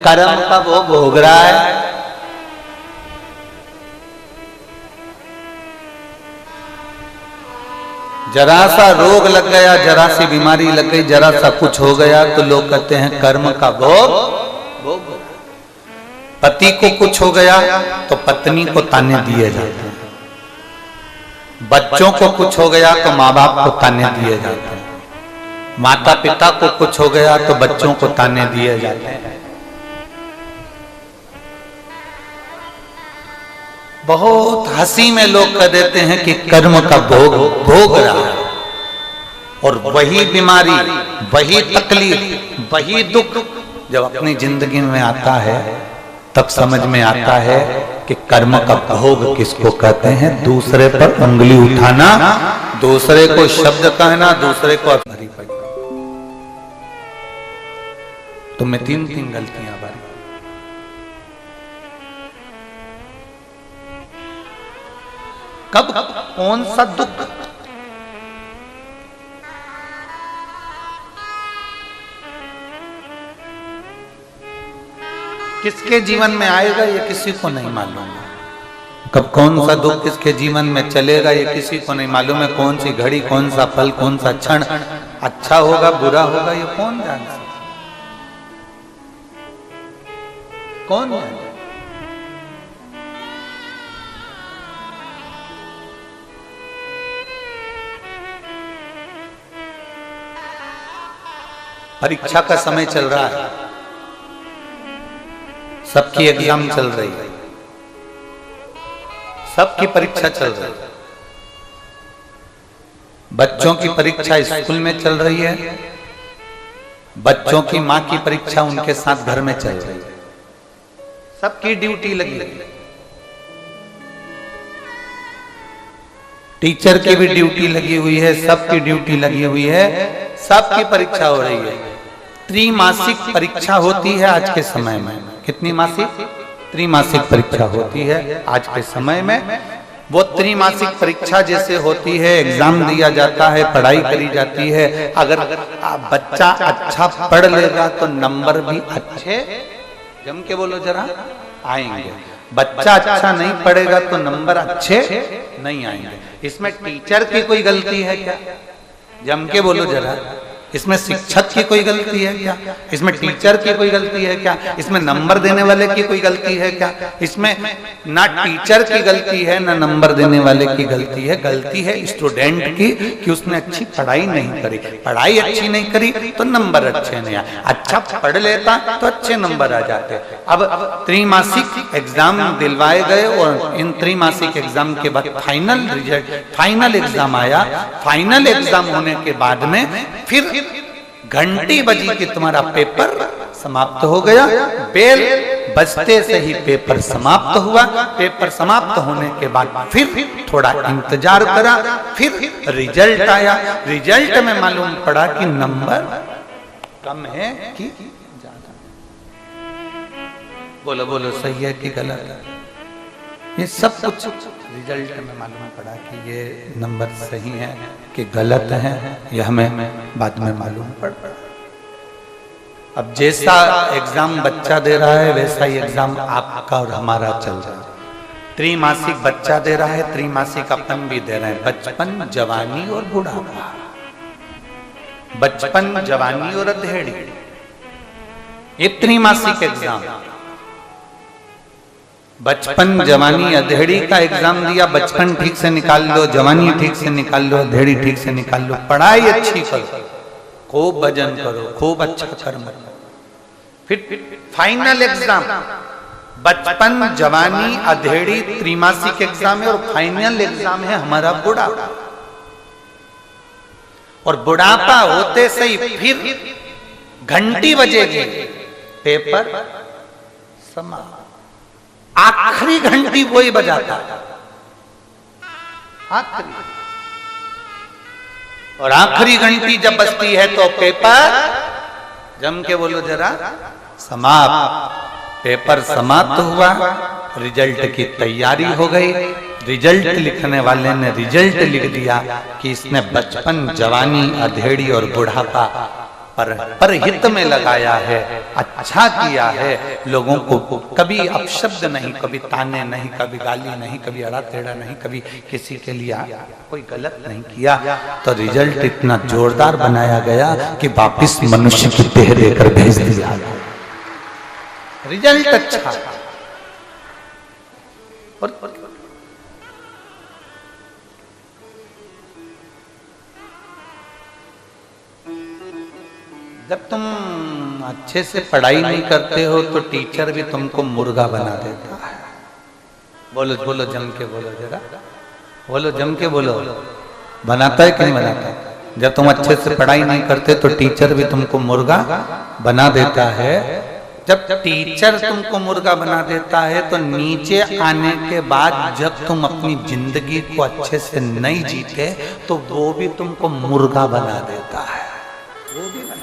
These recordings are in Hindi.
कर्म का वो भोग रहा है। जरा सा रोग लग गया, जरा सी बीमारी लग गई, जरा सा कुछ हो गया तो लोग कहते हैं कर्म का भोग। पति को कुछ हो गया तो पत्नी को ताने दिए जाते हैं, बच्चों को कुछ हो गया तो माँ बाप को ताने दिए जाते हैं, माता पिता को कुछ हो गया तो बच्चों को ताने दिए जाते हैं। बहुत हंसी में लोग कह देते हैं कि कर्म का भोग रहा है, और वही बीमारी, वही तकलीफ, वही दुख जब अपनी जिंदगी में आता है तब समझ में आता है कि कर्म का भोग किसको कहते हैं। दूसरे पर उंगली उठाना, दूसरे को शब्द कहना, दूसरे को भरी पड़ी। तुम्हें तीन गलतियां बारी। कब कौन सा दुख किसके जीवन में आएगा ये किसी को नहीं मालूम। कब कौन सा दुख किसके जीवन में चलेगा ये किसी को नहीं मालूम है। कौन सी घड़ी, कौन सा पल, कौन सा क्षण अच्छा होगा बुरा होगा ये कौन जान सकता, कौन जाने। परीक्षा का समय चल रहा है, सबकी एग्जाम चल रही है, सबकी परीक्षा चल रही है। बच्चों की परीक्षा स्कूल में चल रही है, बच्चों की मां की परीक्षा उनके साथ घर में चल रही है। सबकी ड्यूटी लगी है, टीचर की भी ड्यूटी लगी हुई है, सबकी ड्यूटी लगी हुई है, सबकी परीक्षा हो रही है। त्रिमासिक परीक्षा होती है आज के समय में। कितनी मासिक? त्रिमासिक परीक्षा होती है आज के समय में। वो त्रिमासिक परीक्षा जैसे होती है, एग्जाम दिया जाता है, पढ़ाई करी जाती है। अगर बच्चा अच्छा पढ़ लेगा तो नंबर भी अच्छे, जम के बोलो जरा, आएंगे। बच्चा अच्छा नहीं पढ़ेगा तो नंबर अच्छे नहीं आएंगे। इसमें टीचर की कोई गलती है क्या? जम के बोलो जरा। इसमें शिक्षक की कोई गलती है क्या? इसमें टीचर की कोई गलती है क्या? इसमें नंबर देने वाले की कोई गलती है क्या? इसमें ना टीचर की गलती है ना नंबर देने वाले की गलती है। गलती है स्टूडेंट की कि उसने अच्छी पढ़ाई नहीं करी। पढ़ाई अच्छी नहीं करी तो नंबर अच्छे नहीं आए। अच्छा पढ़ लेता तो अच्छे नंबर आ जाते। अब त्रिमासिक एग्जाम दिलवाए गए और इन त्रिमासिक एग्जाम के बाद फाइनल रिजल्ट, फाइनल एग्जाम आया। फाइनल एग्जाम होने के बाद में फिर घंटी बजी कि तुम्हारा पेपर समाप्त हो गया। बेल बजते से ही पेपर समाप्त हुआ। पेपर समाप्त होने के बाद फिर थोड़ा इंतजार करा, फिर रिजल्ट आया। रिजल्ट में मालूम पड़ा कि नंबर कम है कि ज्यादा। बोलो बोलो, सही है कि गलत है? ये सब कुछ रिजल्ट में मालूम पड़ा कि ये नंबर सही है कि गलत है, यह हमें बाद में मालूम पड़ा। अब जैसा एग्जाम बच्चा दे रहा है वैसा ही एग्जाम आपका और हमारा चल रहा है। त्रिमासिक बच्चा दे रहा है, त्रिमासिक अपन भी दे रहे हैं। बचपन, जवानी और बुढ़ापा। बचपन, जवानी और अधेड़ी, ये त्रिमासिक एग्जाम। बचपन, जवानी, अधेड़ी का एग्जाम दिया। बचपन ठीक से निकाल लो, जवानी ठीक से निकाल लो, अधेड़ी ठीक से निकाल लो। पढ़ाई अच्छी करो, खूब भजन करो, खूब अच्छा कर्म करो। फिर फाइनल एग्जाम, बचपन, जवानी, अधेड़ी, त्रिमासिक एग्जाम है और फाइनल एग्जाम है हमारा बुढ़ापा। और बुढ़ापा होते से ही फिर घंटी बजेगी, पेपर समाप्त। आखिरी घंटी वही बजाता, आखिरी। और आखिरी घंटी जब बजती है तो पेपर, जम के बोलो जरा, समाप्त। पेपर समाप्त हुआ, रिजल्ट की तैयारी हो गई। रिजल्ट लिखने वाले ने रिजल्ट लिख दिया कि इसने बचपन, जवानी, अधेड़ी और बुढ़ापा पर हित में लगाया है, अच्छा किया है, लोगों को कभी अपशब्द नहीं, कभी ताने नहीं, कभी गाली नहीं, कभी अड़ा टेढ़ा नहीं, कभी किसी के लिए कोई गलत नहीं किया, तो रिजल्ट इतना जोरदार बनाया गया कि वापिस मनुष्य की देह देकर भेज दिया। रिजल्ट अच्छा। और जब तुम अच्छे से पढ़ाई नहीं करते हो तो टीचर भी तुमको मुर्गा बना देता है। बोलो बोलो जम के बोलो, जरा बोलो जम के बोलो, बनाता है कि नहीं बनाता? जब तुम अच्छे से पढ़ाई नहीं करते तो टीचर भी तुमको मुर्गा बना देता है। जब टीचर तुमको मुर्गा बना देता है तो नीचे आने के बाद जब तुम अपनी जिंदगी को अच्छे से नहीं जीते तो वो भी तुमको मुर्गा बना देता है, वो भी बना देता है।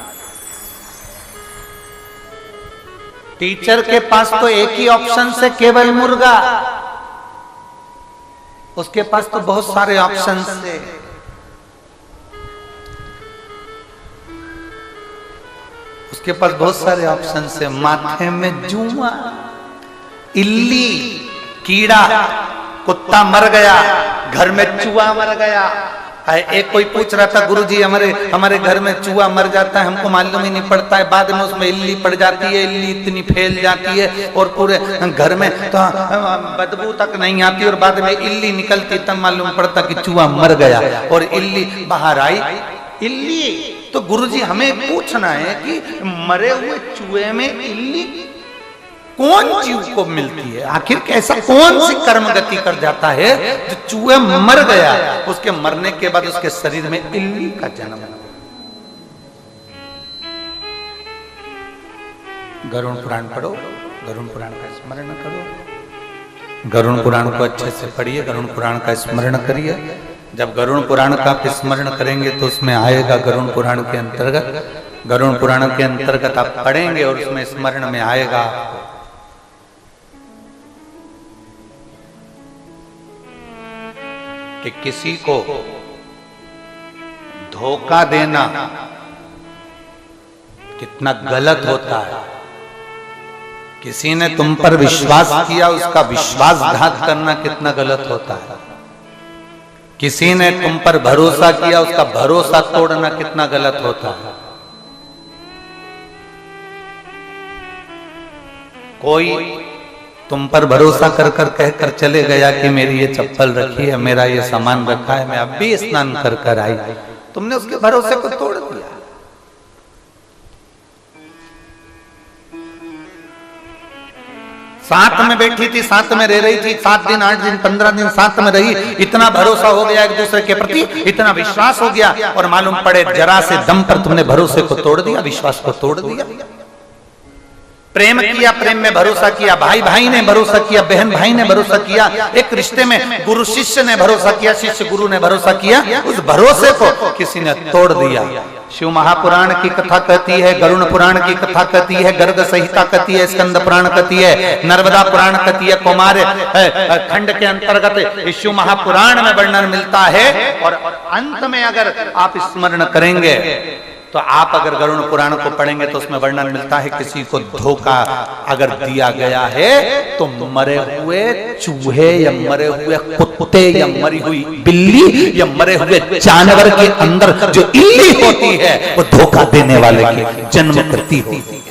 टीचर के पास तो एक ही ऑप्शन है, केवल मुर्गा। उसके पास तो बहुत सारे ऑप्शन है। उसके पास बहुत सारे ऑप्शन है। माथे में जुआ, इल्ली, कीड़ा, कुत्ता मर गया, घर में चूहा मर गया। एक कोई पूछ रहा था, गुरुजी हमारे घर में चूहा मर जाता है, हमको मालूम ही नहीं पड़ता है, बाद में उसमें इल्ली पड़ जाती है, इल्ली इतनी फैल जाती है और पूरे घर में तो बदबू तक नहीं आती, और बाद में इल्ली निकलती तब मालूम पड़ता कि चूहा मर गया और इल्ली बाहर आई। इल्ली तो गुरुजी हमें पूछना है कि मरे हुए चूहे में इल्ली कौन जीव को मिलती है? आखिर कैसा कौन सी कर्म गति कर जाता है जो चूहे मर गया, उसके मरने के बाद उसके शरीर में इल्ली का जन्म? गरुड़ पुराण पढ़ो, गरुड़ पुराण का स्मरण करो, गरुड़ पुराण को अच्छे से पढ़िए, गरुड़ पुराण का स्मरण करिए। जब गरुड़ पुराण का आप स्मरण करेंगे तो उसमें आएगा गरुड़ पुराण के अंतर्गत, गरुड़ पुराण के अंतर्गत आप पढ़ेंगे और उसमें स्मरण में आएगा आपको कि किसी को धोखा देना कितना गलत होता है। किसी ने तुम पर विश्वास किया, उसका विश्वासघात करना कितना गलत होता है। किसी ने तुम पर भरोसा किया, उसका भरोसा तोड़ना कितना गलत होता है। कोई तुम पर भरोसा कर कर कहकर चले गया कि मेरी ये चप्पल रखी है, मेरा ये सामान रखा है, मैं अब भी स्नान कर कर आई, तुमने उसके भरोसे को तोड़ दिया। साथ में बैठी थी, साथ में रह रही थी, 7 दिन 8 दिन 15 दिन साथ में रही, इतना भरोसा हो गया एक दूसरे के प्रति, इतना विश्वास हो गया, और मालूम पड़े जरा से दम पर तुमने भरोसे को तोड़ दिया, विश्वास को तोड़ दिया। प्रेम किया, प्रेम में भरोसा किया, भाई भाई ने भरोसा किया, बहन भाई ने भरोसा किया, एक रिश्ते में गुरु शिष्य ने भरोसा किया, शिष्य गुरु ने भरोसा किया, उस भरोसे को किसी ने तोड़ दिया। शिव महापुराण की कथा कहती है, गरुड़ पुराण की कथा कहती है, गर्ग संहिता कहती है, स्कंद पुराण कहती है, नर्मदा पुराण कहती है, कौमार खंड के अंतर्गत शिव महापुराण में वर्णन मिलता है। और अंत में अगर आप स्मरण करेंगे तो आप अगर गरुड़ पुराण को पढ़ेंगे तो उसमें वर्णन मिलता है, किसी को धोखा अगर दिया गया है तो मरे हुए चूहे या मरे हुए कुत्ते या मरी हुई बिल्ली या मरे हुए जानवर के अंदर जो इल्ली होती है वो धोखा देने वाले की जन्म करती होती है।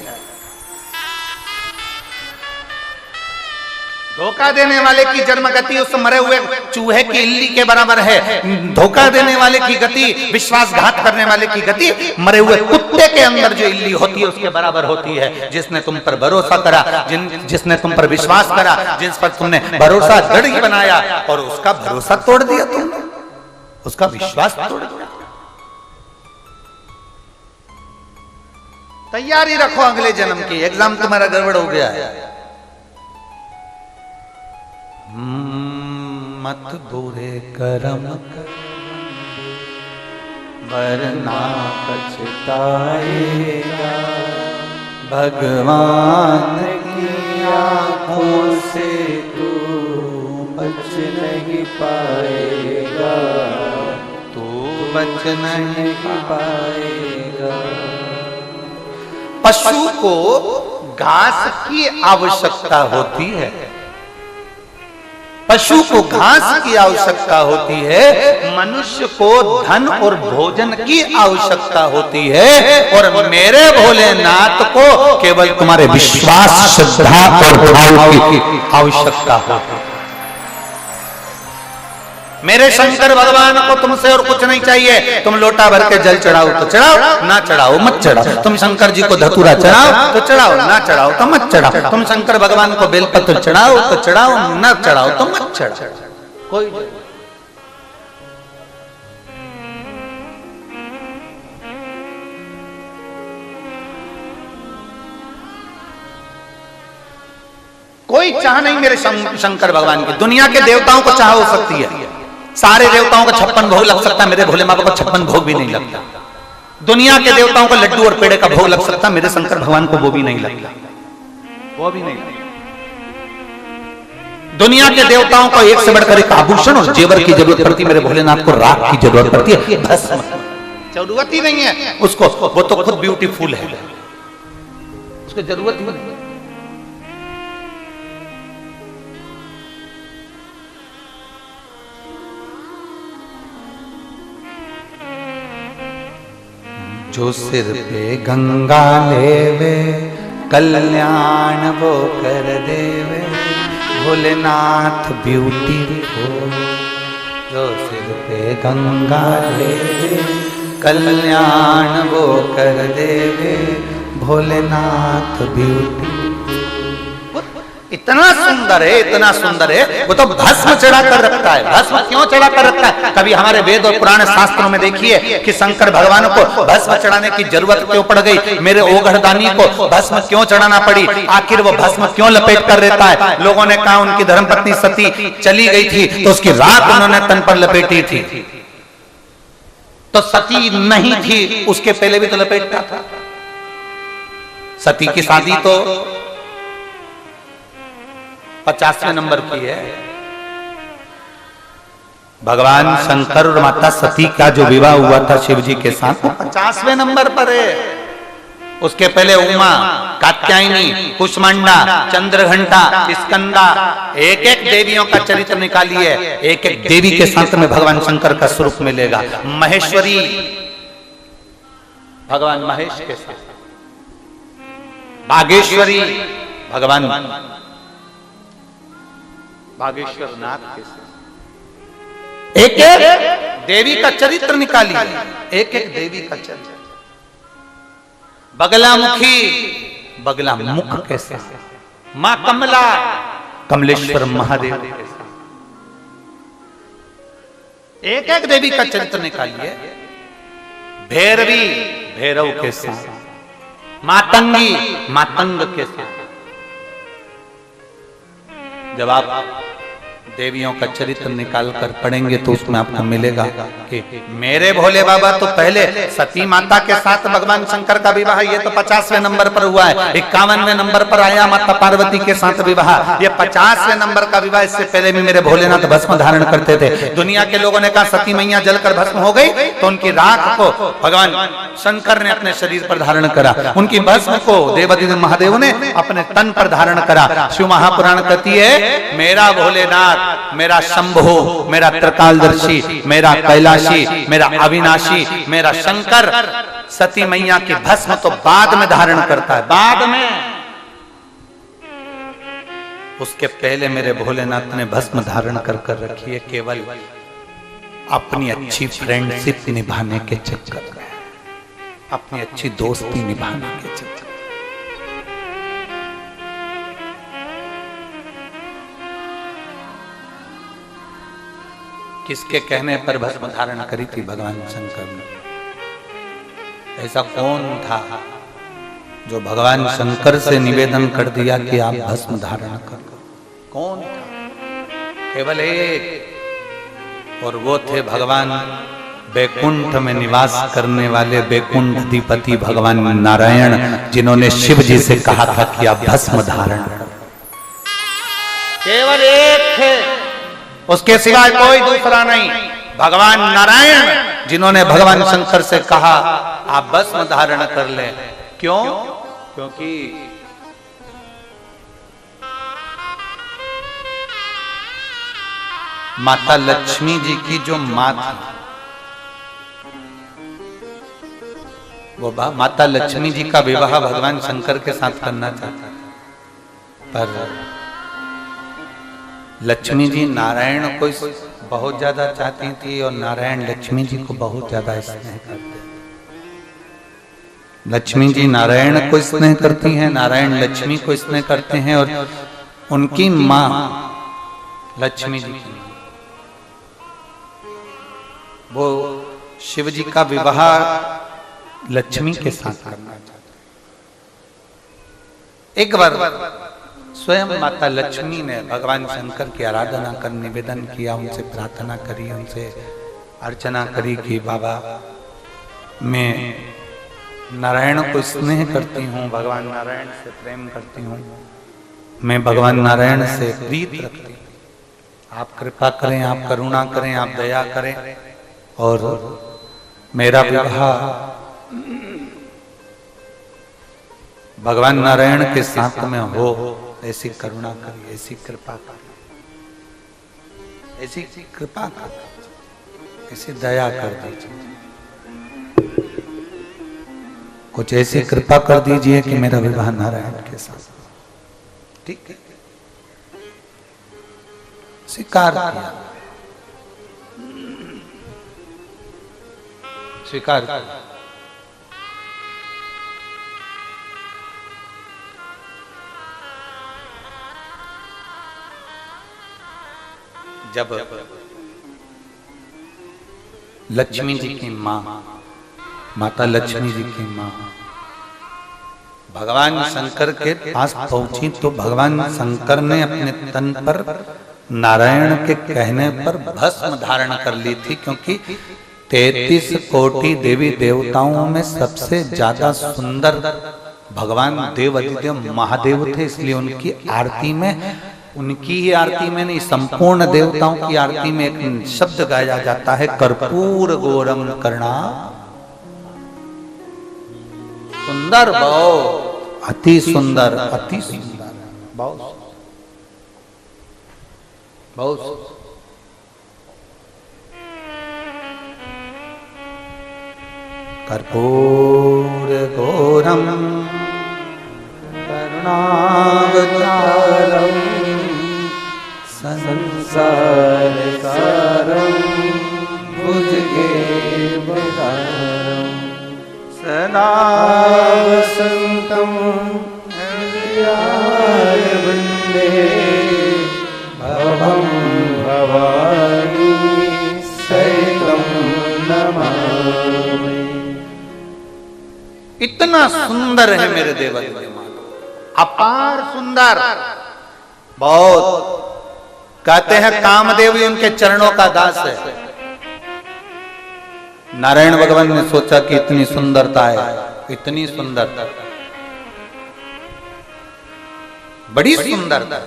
धोखा देने वाले की जन्म गति उस मरे हुए चूहे की इल्ली के बराबर है। धोखा देने वाले की गति, विश्वासघात करने वाले की गति मरे हुए कुत्ते के अंदर जो इल्ली होती है उसके बराबर होती है। जिसने तुम पर भरोसा करा, जिसने तुम पर विश्वास करा, जिस पर तुमने भरोसा जड़ ही बनाया और उसका भरोसा तोड़ दिया तुमने, उसका विश्वास तोड़ दिया। तैयारी रखो अगले जन्म की, एग्जाम तुम्हारा गड़बड़ हो गया है। मत बुरे कर्म कर वरना पछताएगा, भगवान की आंखों से तू बच नहीं पाएगा, तू बच नहीं पाएगा। पशु को घास की आवश्यकता होती है, पशु को घास की आवश्यकता होती है, मनुष्य को धन और भोजन की आवश्यकता होती है, और मेरे भोलेनाथ को केवल तुम्हारे विश्वास, श्रद्धा और भाव की आवश्यकता है। मेरे शंकर भगवान को तुमसे और कुछ नहीं चाहिए। तुम लोटा भर के जल चढ़ाओ तो चढ़ाओ, ना चढ़ाओ मत चढ़ाओ। तुम शंकर जी को धतूरा चढ़ाओ तो चढ़ाओ, ना चढ़ाओ तो मत चढ़ाओ। तुम शंकर भगवान को बेलपत्र चढ़ाओ तो चढ़ाओ, ना चढ़ाओ तो मत चढ़ाओ। कोई कोई चाह नहीं मेरे शंकर भगवान की। दुनिया के देवताओं को चाह हो सकती है, सारे देवताओं को 56 भोग लग सकता है, मेरे भोले बाबा को 56 भोग भी नहीं लगता। दुनिया के देवताओं को लड्डू और पेड़े का भोग लग सकता, मेरे शंकर भगवान को वो भी नहीं लगता, वो भी नहीं लगता। दुनिया के देवताओं को एक से बढ़कर एक आभूषण और जेवर की जरूरत पड़ती, मेरे भोलेनाथ को राख की जरूरत पड़ती है, भस्म जरूरत ही नहीं है उसको। वो तो खुद ब्यूटीफुल है, उसको जरूरत ही नहीं। जो सिर पे गंगा लेवे कल्याण वो कर देवे, भोलेनाथ ब्यूटीफुल। जो सिर पे गंगा लेवे कल्याण वो कर देवे, भोलेनाथ ब्यूटीफुल। इतना सुंदर है, इतना सुंदर है। वो तो भस्म चढ़ा कर रखता है। भस्म क्यों चढ़ा कर रखता है? कभी हमारे वेद और पुराण शास्त्रों में देखिए कि शंकर भगवान को भस्म चढ़ाने की जरूरत क्यों पड़ गई, मेरे ओघड़दानी को भस्म क्यों चढ़ाना पड़ी, आखिर वो भस्म क्यों लपेट कर रहता है? लोगों ने कहा उनकी धर्मपत्नी सती चली गई थी तो उसकी राख उन्होंने तन पर लपेटी थी, तो सती नहीं थी उसके पहले भी तो लपेटता था। सती की शादी तो 50वें नंबर की है। भगवान शंकर और माता सती का जो विवाह हुआ था शिव जी के साथ, 50वें नंबर पर है। उसके पहले उमा, कात्यायनी, कुष्मांडा, चंद्रघंटा, स्कंदा, एक एक देवियों का चरित्र निकालिए। एक एक देवी के साथ में भगवान शंकर का स्वरूप मिलेगा। महेश्वरी, भगवान महेश के साथ। बागेश्वरी, भगवान बागेश्वर नाथ के साथ। एक एक देवी का चरित्र निकालिए, एक एक देवी का चरित्र। बगलामुखी, बगला मुख कैसे, मां कमला, कमलेश्वर महादेव के साथ। एक एक देवी का चरित्र निकालिए। भैरवी, भैरव के साथ। मातंगी, मातंग के साथ। जब आप देवियों का चरित्र निकाल कर पढ़ेंगे तो उसमें आपको मिलेगा कि मेरे भोले बाबा तो पहले सती माता के साथ भगवान शंकर का विवाह, ये तो 50वें नंबर पर हुआ है। 51वें नंबर पर आया माता पार्वती के साथ विवाह, ये 50वें नंबर का विवाह। इससे पहले भी मेरे भोलेनाथ भस्म धारण करते थे। दुनिया के लोगों ने कहा सती मैया जलकर भस्म हो गई, तो उनकी राख को भगवान शंकर ने अपने शरीर पर धारण करा, उनकी भस्म को देवाधिदेव महादेव ने अपने तन पर धारण करा। शिव महापुराण कहती है मेरा भोलेनाथ, मेरा शंभो, मेरा त्रिकालदर्शी, मेरा कैलाशी, मेरा अविनाशी, मेरा शंकर सती मैया की भस्म तो बाद में धारण करता है, बाद में। उसके पहले मेरे भोलेनाथ ने भस्म धारण कर रखी है, केवल अपनी अच्छी फ्रेंडशिप निभाने के चक्कर में, अपनी अच्छी दोस्ती निभाने के चक्कर। किसके कहने पर भस्म धारण करी थी भगवान शंकर ने? ऐसा कौन था जो भगवान शंकर से निवेदन कर दिया कि आप भस्म धारण करो? कौन था? केवल एक, और वो थे भगवान बैकुंठ में निवास करने वाले बैकुंठ अधिपति भगवान नारायण, जिन्होंने शिव जी से कहा था कि आप भस्म धारण करो। केवल एक थे, उसके सिवाय कोई दूसरा नहीं। भगवान नारायण जिन्होंने भगवान शंकर से कहा आप भस्म धारण कर ले। क्यों? क्योंकि माता लक्ष्मी जी की जो माँ थी, वो माता लक्ष्मी जी का विवाह भगवान शंकर के साथ करना चाहता था, पर लक्ष्मी जी नारायण को बहुत ज्यादा चाहती थी और नारायण लक्ष्मी जी को बहुत ज्यादा स्नेह करते थे। लक्ष्मी जी नारायण को स्नेह करती हैं, नारायण लक्ष्मी को स्नेह करते हैं, और उनकी माँ लक्ष्मी जी की वो शिव जी का विवाह लक्ष्मी के साथ करना चाहते। एक बार स्वयं माता लक्ष्मी ने भगवान शंकर की आराधना कर निवेदन किया, उनसे प्रार्थना करी, उनसे अर्चना करी कि बाबा मैं नारायण को स्नेह करती हूँ, भगवान नारायण से प्रेम करती हूँ, मैं भगवान नारायण से प्रीत रखती हूँ, आप कृपा करें, आप करुणा करें, आप दया करें और मेरा विवाह भगवान नारायण के साथ में हो, ऐसी करुणा करिए, ऐसी कृपा करिए, ऐसी कृपा करिए, ऐसी दया कर दीजिए, कुछ ऐसी कृपा कर दीजिए कि मेरा विवाह नारायण के साथ। ठीक है, स्वीकार किया, स्वीकार किया। जब लक्ष्मी जी की माँ, माता लक्ष्मी जी की माँ भगवान शंकर के पास पहुंची तो भगवान शंकर ने अपने तन पर नारायण के कहने पर भस्म धारण कर ली थी, क्योंकि 33 कोटि देवी देवताओं में सबसे ज्यादा सुंदर भगवान देवाधिदेव महादेव थे, इसलिए उनकी आरती में, उनकी ही आरती में नहीं, संपूर्ण देवताओं की आरती में एक शब्द गाया जाता है, कर्पूर गौरम कर्णा सुंदर, बहुत अति सुंदर, अति सुंदर, बहुत बहुत कर्पूर गौरम करुणावतारम संसार सारम भुजगेन्द्रहारम सदा वसंतम हृदयाय वन्दे भवं भवानी सहितं नमामि। इतना सुंदर है मेरे देवदेव, अपार सुंदर, बहुत। कहते हैं कामदेव ही उनके चरणों का दास है। नारायण भगवान ने सोचा कि इतनी सुंदरता है, इतनी सुंदरता, बड़ी सुंदरता,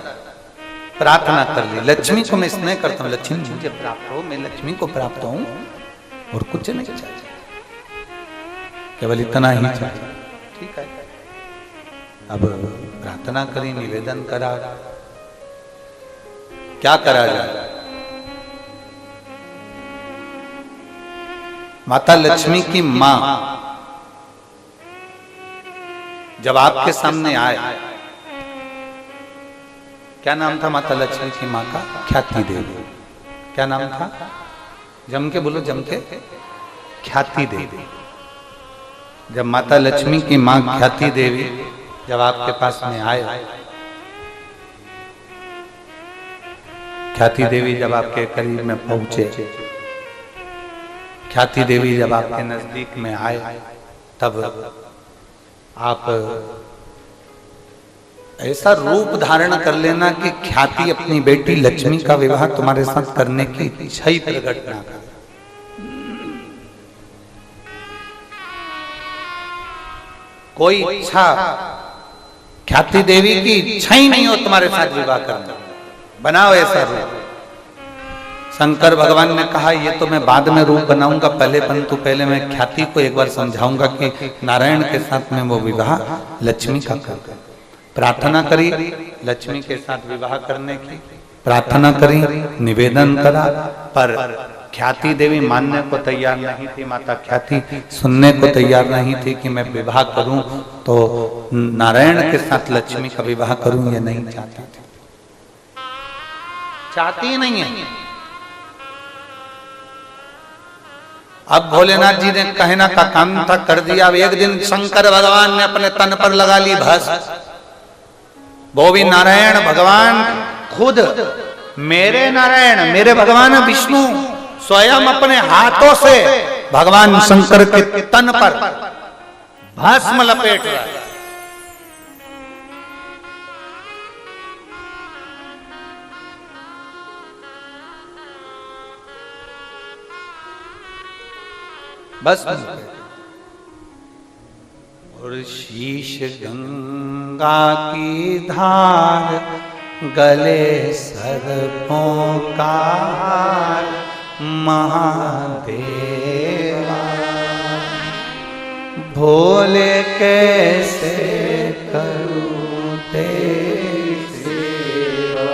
प्रार्थना कर ली, लक्ष्मी को मैं स्नेह करता हूँ, लक्ष्मी मुझे प्राप्त हो, मैं लक्ष्मी को प्राप्त हूँ और कुछ नहीं चाहिए, केवल इतना ही चाहिए। ठीक है, अब प्रार्थना करी, निवेदन करा, क्या करा जाए। माता लक्ष्मी की मां जब आपके सामने आए, क्या नाम था माता लक्ष्मी की मां का? ख्याति देवी। क्या नाम था? जम के बोलो, जम के, ख्याति देवी। जब माता लक्ष्मी की मां ख्याति देवी जब आपके पास में आए, ख्याति देवी जब आपके करीब में पहुंचे, ख्याति देवी जब आपके नजदीक में आए, तब आप ऐसा रूप धारण कर लेना कि ख्याति अपनी बेटी लक्ष्मी का विवाह तुम्हारे साथ करने की इच्छा ही प्रकट ना करे। कोई इच्छा, ख्याति देवी की इच्छा ही नहीं हो तुम्हारे साथ विवाह करना, बनाओ ऐसा रूप, शंकर भगवान ने कहा ये तो मैं बाद में रूप बनाऊंगा, पहले मैं ख्याति को एक बार समझाऊंगा कि नारायण के साथ में वो विवाह लक्ष्मी का कर। प्रार्थना करी लक्ष्मी के साथ विवाह करने की, प्रार्थना करी, निवेदन करा, पर ख्याति देवी मानने को तैयार नहीं थी। माता ख्याति सुनने को तैयार नहीं थी कि मैं विवाह करूं तो नारायण के साथ लक्ष्मी का विवाह करूं, ये नहीं चाहती थी, चाहती नहीं है। अब भोलेनाथ जी ने कहना का काम था, कर दिया। अब एक दिन शंकर भगवान ने अपने तन पर लगा ली भस्म। वो भी नारायण भगवान खुद, मेरे नारायण, मेरे भगवान विष्णु स्वयं अपने हाथों से भगवान शंकर के तन पर भस्म लपेट रहा है। बस और शीश गंगा की धार, गले सर्पों का हार, महादेवा भोले कैसे करूं तेरी सेवा।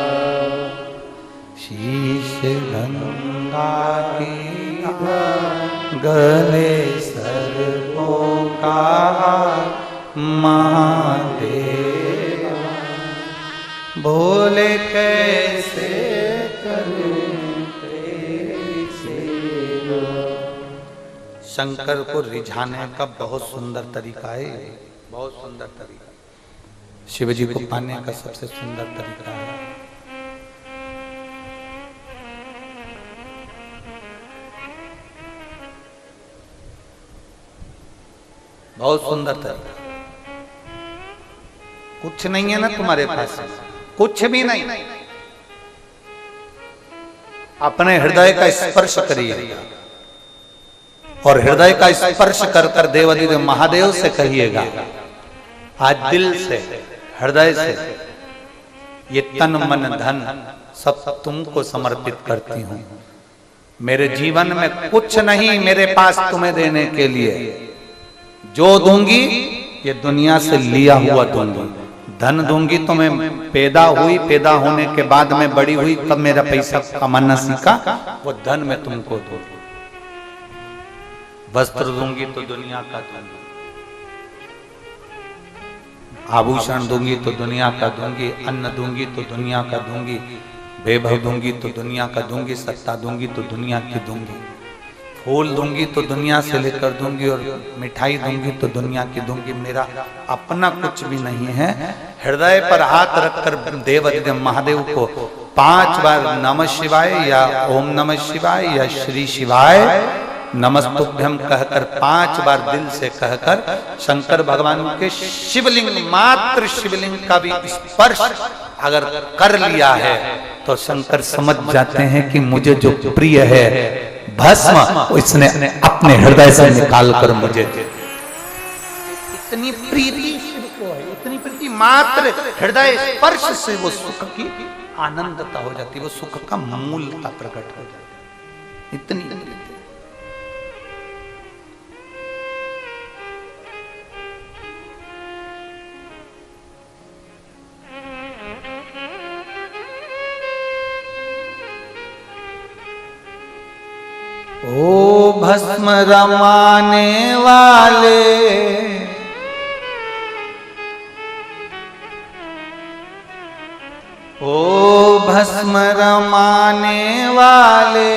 शीश गंगा की गले सर्पों का महादेवा भोले कैसे करूं तेरी सेवा। शंकर को रिझाने का बहुत सुंदर तरीका है, बहुत सुंदर तरीका। शिव जी को पाने का सबसे सुंदर तरीका है। बहुत सुंदर तरीका। कुछ नहीं है ना तुम्हारे पास, कुछ भी नहीं, अपने हृदय का स्पर्श करिए और हृदय का स्पर्श कर कर देवाधिदेव महादेव से कहिएगा, आज दिल से, हृदय से, ये तन मन धन सब तुमको समर्पित करती हूं। मेरे जीवन में कुछ नहीं मेरे पास तुम्हें देने के लिए, जो दूंगी ये दुनिया से लिया हुआ दूंगी। धन दूंगी तो मैं पैदा हुई, पैदा होने के बाद में बड़ी हुई, तब मेरा पैसा कमाना सीखा, वो धन मैं तुमको दूंगी। वस्त्र दूंगी तो दुनिया का दूंगी, आभूषण दूंगी तो दुनिया का दूंगी, अन्न दूंगी तो दुनिया का दूंगी, वैभव दूंगी तो दुनिया का दूंगी, सत्ता दूंगी तो दुनिया की दूंगी, फूल दूंगी तो दुनिया से लेकर दूंगी, और मिठाई दूंगी तो दुनिया की दूंगी। मेरा अपना कुछ भी नहीं है। हृदय पर हाथ रखकर देवाधिदेव महादेव को 5 बार नमः शिवाय या ओम नमः शिवाय या श्री शिवाय नमस्तुभ्यम कहकर 5 बार दिल से कहकर शंकर भगवान के शिवलिंग, मात्र शिवलिंग का भी स्पर्श अगर कर लिया है तो शंकर समझ जाते हैं कि मुझे जो प्रिय है भस्म, इसने अपने हृदय से निकाल कर मुझे। इतनी प्रीति शिव को है, इतनी प्रीति, मात्र हृदय स्पर्श से वो सुख की आनंदता हो जाती, वो सुख का मूलता प्रकट हो जाती, इतनी प्रीति। ओ भस्म रमाने वाले, ओ भस्म रमाने वाले,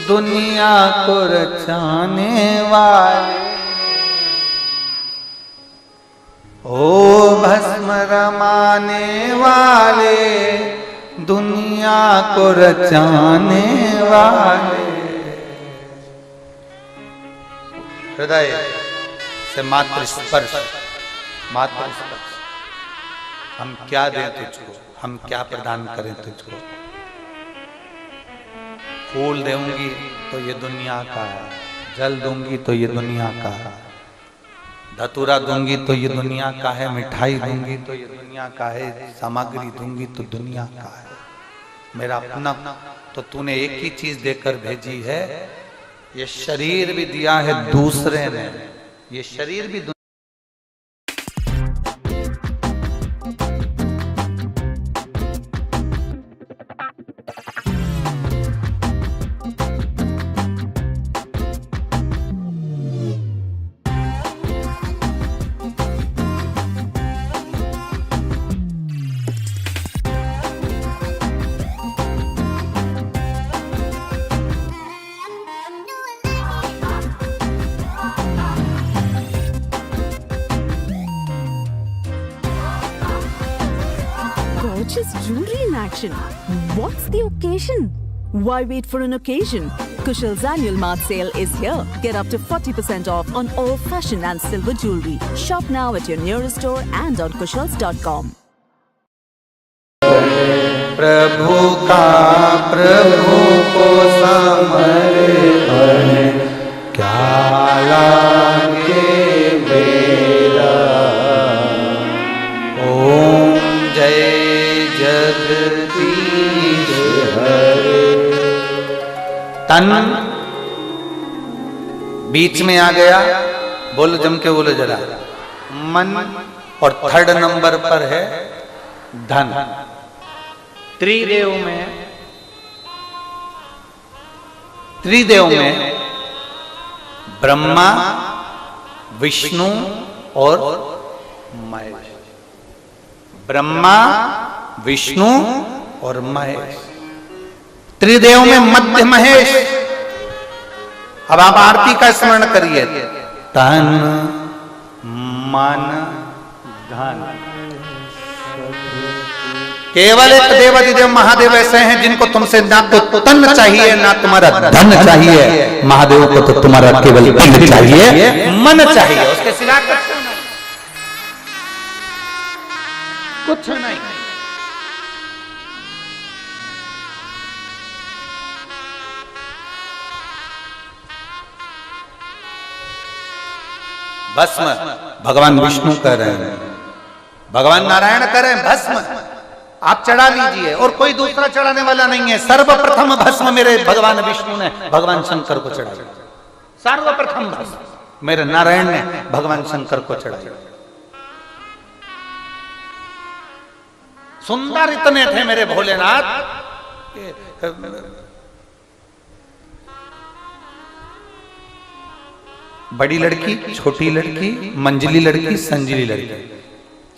दुनिया को रचाने वाले, ओ भस्म रमाने वाले, दुनिया को रचाने वाले। हृदय से मात्र स्पर्श, मात्र स्पर्श। हम क्या दें तुझको, हम क्या प्रदान करें तुझको। फूल दूंगी तो ये दुनिया का है, जल दूंगी तो ये दुनिया का है, धतूरा दूंगी तो ये दुनिया का है, मिठाई दूंगी तो ये दुनिया का है, सामग्री दूंगी तो दुनिया का है। मेरा अपना, तो तूने एक ही चीज देकर भेजी है, ये शरीर भी दिया है दूसरे ने, ये शरीर भी gorgeous jewelry in action. What's the occasion? Why wait for an occasion? Kushal's annual March sale is here. Get up to 40% off on all fashion and silver jewelry. Shop now at your nearest store and on kushals.com. प्रभु का प्रभु को समर्पण क्या लागे मेरा। ओम जय जगदीश हरे। तन बीच में आ गया, बोलो जम के बोलो जरा। मन और थर्ड नंबर पर है धन। त्रिदेव में ब्रह्मा, विष्णु और महेश। ब्रह्मा, विष्णु और महेश, त्रिदेव में मध्य महेश। अब आप आरती का स्मरण करिए। तन मन धन। केवल एक देवाधिदेव महादेव ऐसे हैं जिनको तुमसे ना तो तन चाहिए ना तुम्हारा धन चाहिए। महादेव को तो तुम्हारा केवल तन चाहिए, मन चाहिए, उसके सिवा कुछ नहीं। भस्म भगवान विष्णु कह रहे हैं, भगवान नारायण कह रहे हैं भस्म आप चढ़ा लीजिए, और कोई दूसरा चढ़ाने वाला नहीं है। सर्वप्रथम भस्म मेरे भगवान विष्णु ने भगवान शंकर को चढ़ाया। सर्वप्रथम भस्म मेरे नारायण ने भगवान शंकर को चढ़ाया। सुंदर इतने थे मेरे भोलेनाथ। बड़ी लड़की, छोटी लड़की, मंजली लड़की, संजली लड़की,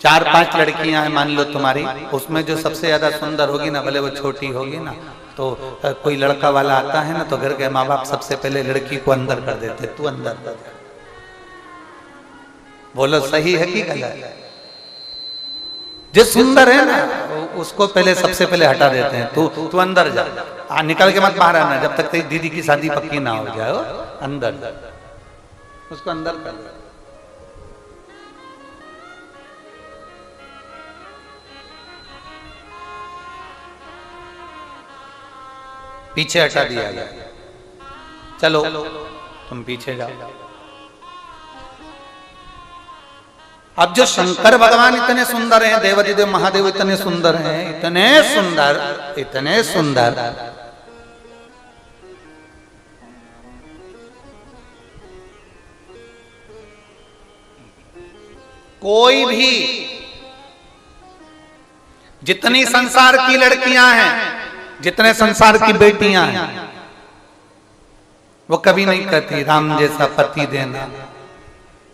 4-5 लड़कियां हैं मान लो तुम्हारी। उसमें जो सबसे ज्यादा सुंदर होगी ना, भले वो छोटी होगी ना, तो कोई लड़का वाला आता है ना तो घर के माँ बाप सबसे पहले लड़की को अंदर कर देते, तू अंदर कर। बोलो सही है कि गलत? जो सुंदर है ना उसको पहले सबसे पहले हटा देते हैं, तू अंदर जा, निकल के मत बाहर आना जब तक तेरी दीदी की शादी पक्की ना हो जाए। अंदर उसको अंदर कर दो। पीछे हटा दिया गया, चलो तुम पीछे जाओ। अब जो शंकर भगवान इतने सुंदर हैं, देवाधिदेव महादेव इतने सुंदर हैं, इतने सुंदर, इतने सुंदर, कोई भी जितनी संसार की लड़कियां हैं, जितने संसार की बेटियां हैं, वो कभी नहीं कहती राम जैसा पति देना,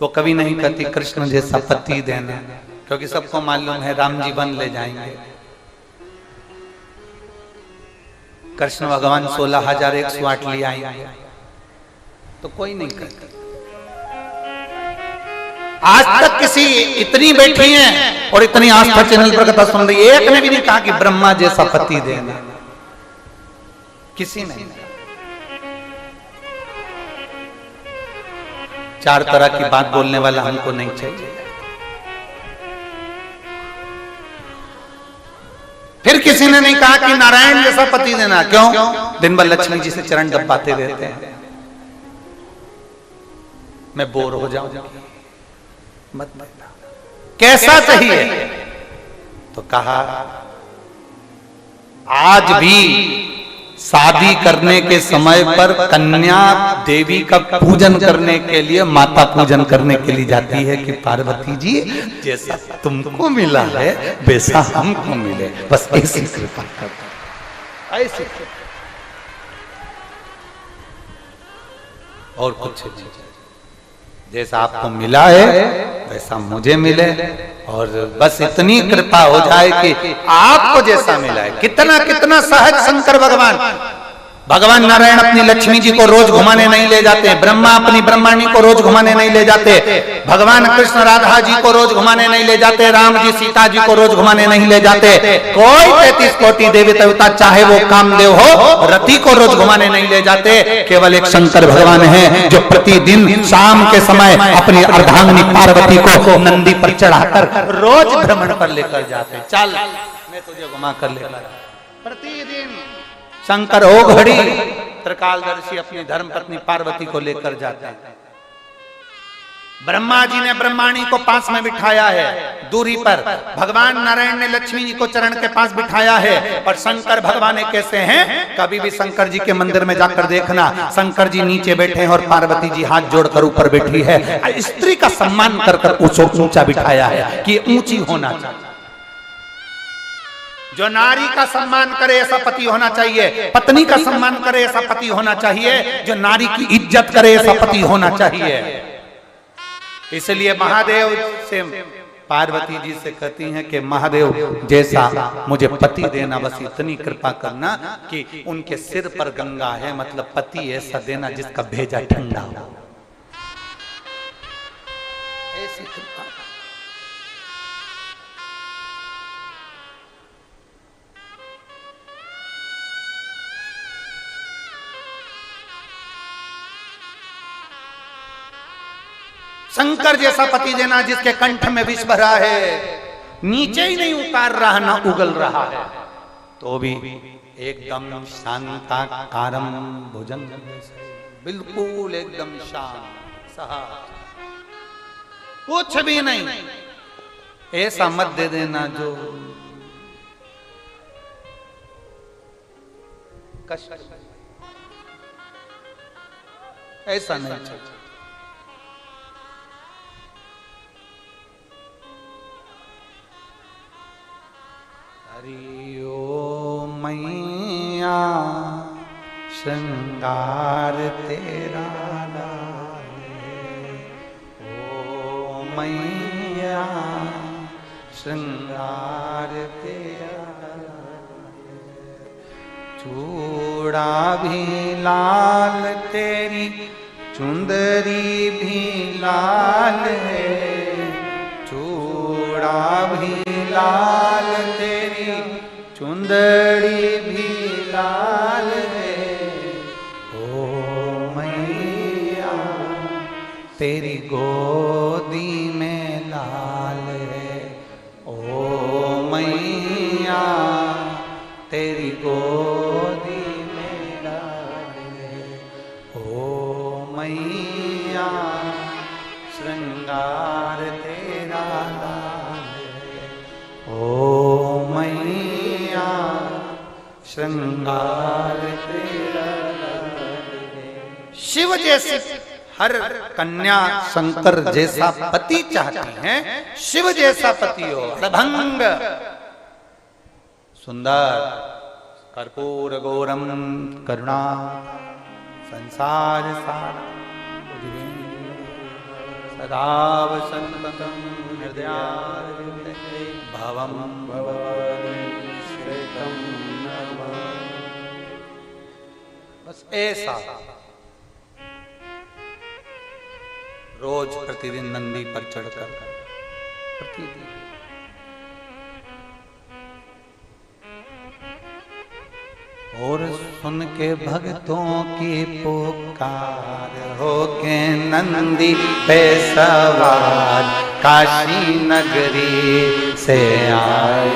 वो कभी नहीं कहती कृष्ण जैसा पति देना, क्योंकि सबको मालूम है राम जी वन ले जाएंगे। कृष्ण भगवान 16,108 ले आएंगे, तो कोई नहीं कहता। आज तक किसी इतनी बैठी हैं और इतनी आस्था चैनल पर कथा सुन रही, एक ने भी नहीं कहा कि ब्रह्मा जैसा पति देना, किसी ने। 4 तरह की बात बोलने वाला हमको नहीं चाहिए। फिर किसी ने नहीं कहा कि नारायण जैसा पति देना, क्यों? दिन भर लक्ष्मी जी से चरण दबाते रहते हैं, मैं बोर हो जाऊंगा, मत देना। कैसा चाहिए? तो कहा आज भी शादी करने के समय पर कन्या देवी का पूजन करने के लिए, माता पूजन करने के लिए जाती है कि पार्वती जी जैसा तुमको मिला है वैसा हमको मिले, बस ऐसी कृपा कर, ऐसी और कुछ नहीं, जैसा आपको मिला है वैसा मुझे मिले, और बस इतनी कृपा हो जाए कि आपको जैसा मिला है। कितना कितना सहज शंकर भगवान नारायण अपनी लक्ष्मी जी को रोज घुमाने नहीं ले जाते, ब्रह्मा अपनी ब्रह्माणी को रोज घुमाने नहीं ले जाते, भगवान कृष्ण राधा जी को रोज घुमाने नहीं ले जाते, राम जी सीता जी को रोज घुमाने नहीं ले जाते, कोई 33 कोटि देवी देवता चाहे वो कामदेव हो रति को रोज घुमाने नहीं ले जाते। केवल एक शंकर भगवान है जो प्रतिदिन शाम के समय अपनी अर्धांगिनी पार्वती को नंदी पर चढ़ाकर रोज भ्रमण पर लेकर जाते। चल मैं तुझे घुमा कर लेकर, प्रतिदिन शंकर हो घड़ी त्रिकालदर्शी अपनी धर्म पत्नी पार्वती को लेकर जाते हैं। ब्रह्मा जी ने ब्रह्माणी को पास में बिठाया है दूरी पर, भगवान नारायण ने लक्ष्मी जी को चरण के पास बिठाया है, और शंकर भगवान कैसे हैं, कभी भी शंकर जी के मंदिर में जाकर देखना, शंकर जी नीचे बैठे हैं और पार्वती जी हाथ जोड़कर ऊपर बैठी है। स्त्री का सम्मान कर ऊंचा बिठाया है कि ऊंची होना चाहिए, जो नारी का सम्मान करे ऐसा पति होना चाहिए, पत्नी का सम्मान करे ऐसा पति होना चाहिए, जो नारी की इज्जत करे ऐसा पति होना चाहिए। इसलिए महादेव से पार्वती जी से कहती हैं कि महादेव जैसा मुझे पति देना, बस इतनी कृपा करना कि उनके सिर पर गंगा है, मतलब पति ऐसा देना जिसका भेजा ठंडा हो, ऐसी कृपा। शंकर जैसा पति देना जिसके कंठ में विष भरा है, नीचे ही नहीं उतार रहा ना उगल रहा है, तो भी एकदम शांताकारम भुजंग, बिल्कुल एकदम शांत सहज, कुछ भी नहीं। ऐसा मत दे देना जो कष्ट, ऐसा नहीं चाहिए। हरि ओ मैया श्रृंगार तेरा लाए, ओ मैया श्रृंगार तेरा लाए, चूड़ा भी लाल तेरी चुंदरी भी लाल है, चूड़ा भी लाल तेरी चुंदड़ी भी लाल है, ओ मैया तेरी गोदी में लाल है, ओ मैया तेरी गोदी में लाल है, ओ मैया श्रृंगार तेरा लाल है, ओ मैया श्रृंगार तेरा लाल है। शिव जैसी हर कन्या शंकर जैसा पति चाहती हैं, शिव जैसा पति हो, प्रभंग सुंदर, कर्पूर गौरम करुणा संसार सारम सदा वसंतम हृदयारविंदे भवम भवानी श्वेतं नमः। बस ऐसा रोज प्रतिदिन नंदी पर चढ़कर प्रतिदिन और सुन के भक्तों की पुकार हो के नंदी पे सवार काशी नगरी से आए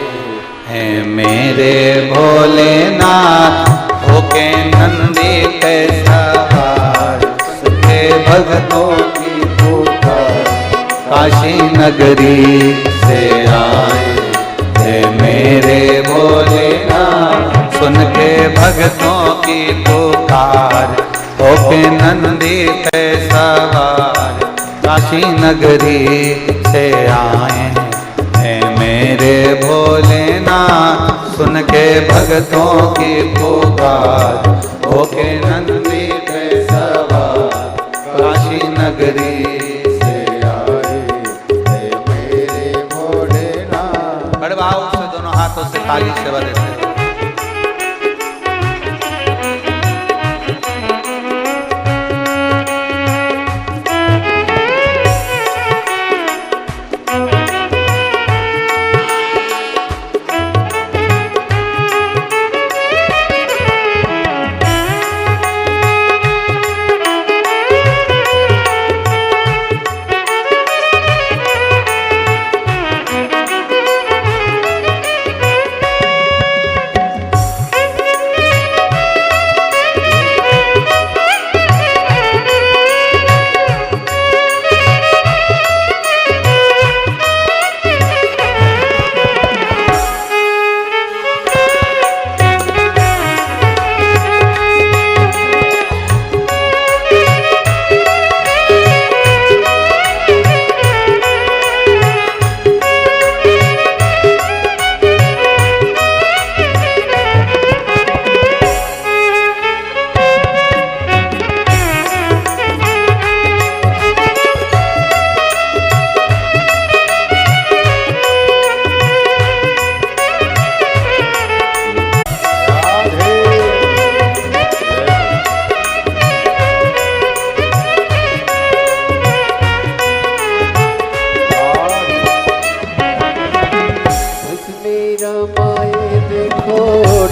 हैं मेरे भोलेनाथ, हो के नंदी पे सवार के भक्तों की पुकार काशी नगरी से आए हैं मेरे भोलेनाथ। भक्तों की पुकार, होके नंदी पे सवार काशी नगरी से आए हैं मेरे भोलेनाथ। सुन के भक्तों की पुकार, होके नंदी पे सवार काशी नगरी से आए हैं मेरे भोलेनाथ। बड़े भाव से दोनों हाथों से ताली सेवा देते हैं।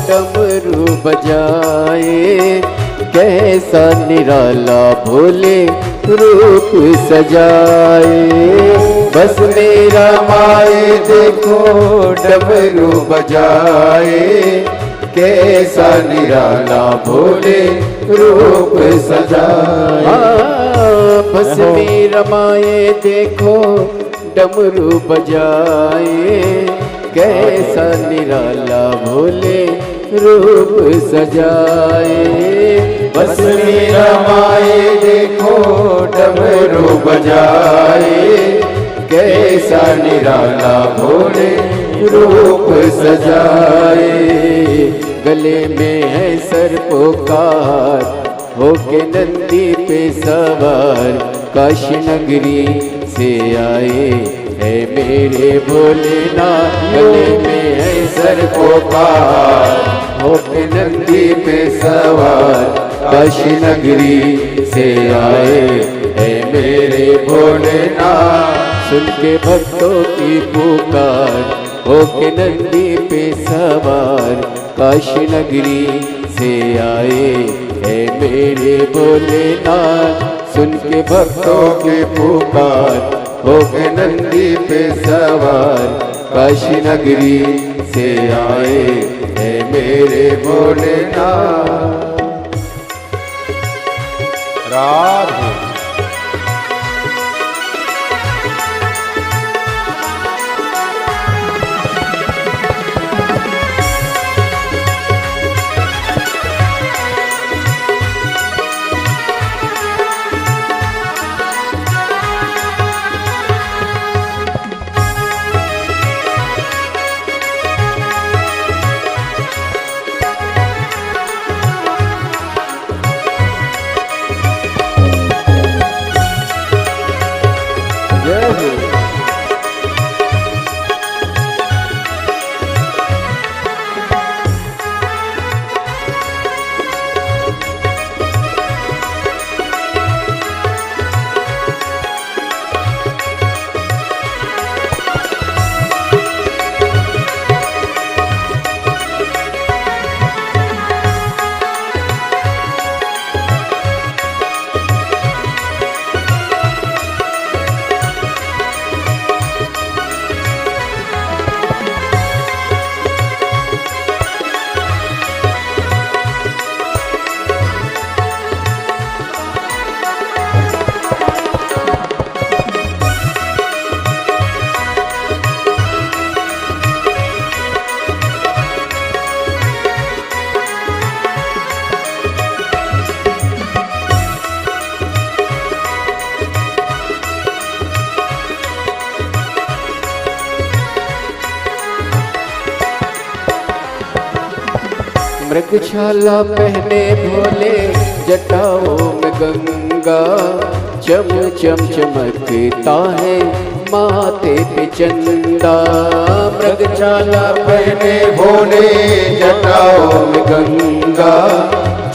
डमरू बजाए, कैसा निराला भोले रूप सजाए। बस मेरा माए देखो डमरू बजाए, कैसा निराला भोले रूप सजाए। बस मेरा माए देखो डमरू बजाए, कैसा निराला भोले रूप सजाए। बस मेरा माए देखो डमरू बजाए, कैसा निराला भोले रूप सजाए। गले में है सर्पोकार, होके नंदी पे सवार काशी नगरी से आए है मेरे भोलेनाथ। गले में है सर्पोकार, होके नंदी पे सवार काशी नगरी से आए है मेरे भोलेनाथ। सुन के भक्तों की पुकार, होके नंदी पे सवार काशी नगरी से आए है मेरे भोलेनाथ। सुन के भक्तों की पुकार, होके नंदी पे सवार काशी नगरी से आए है मेरे भोलेनाथ। राधे मृगशाला पहने भोले जटाओं में गंगा, चम चम चमकता है माथे पे चंदा। मृगशाला पहने भोले जटाओं में गंगा,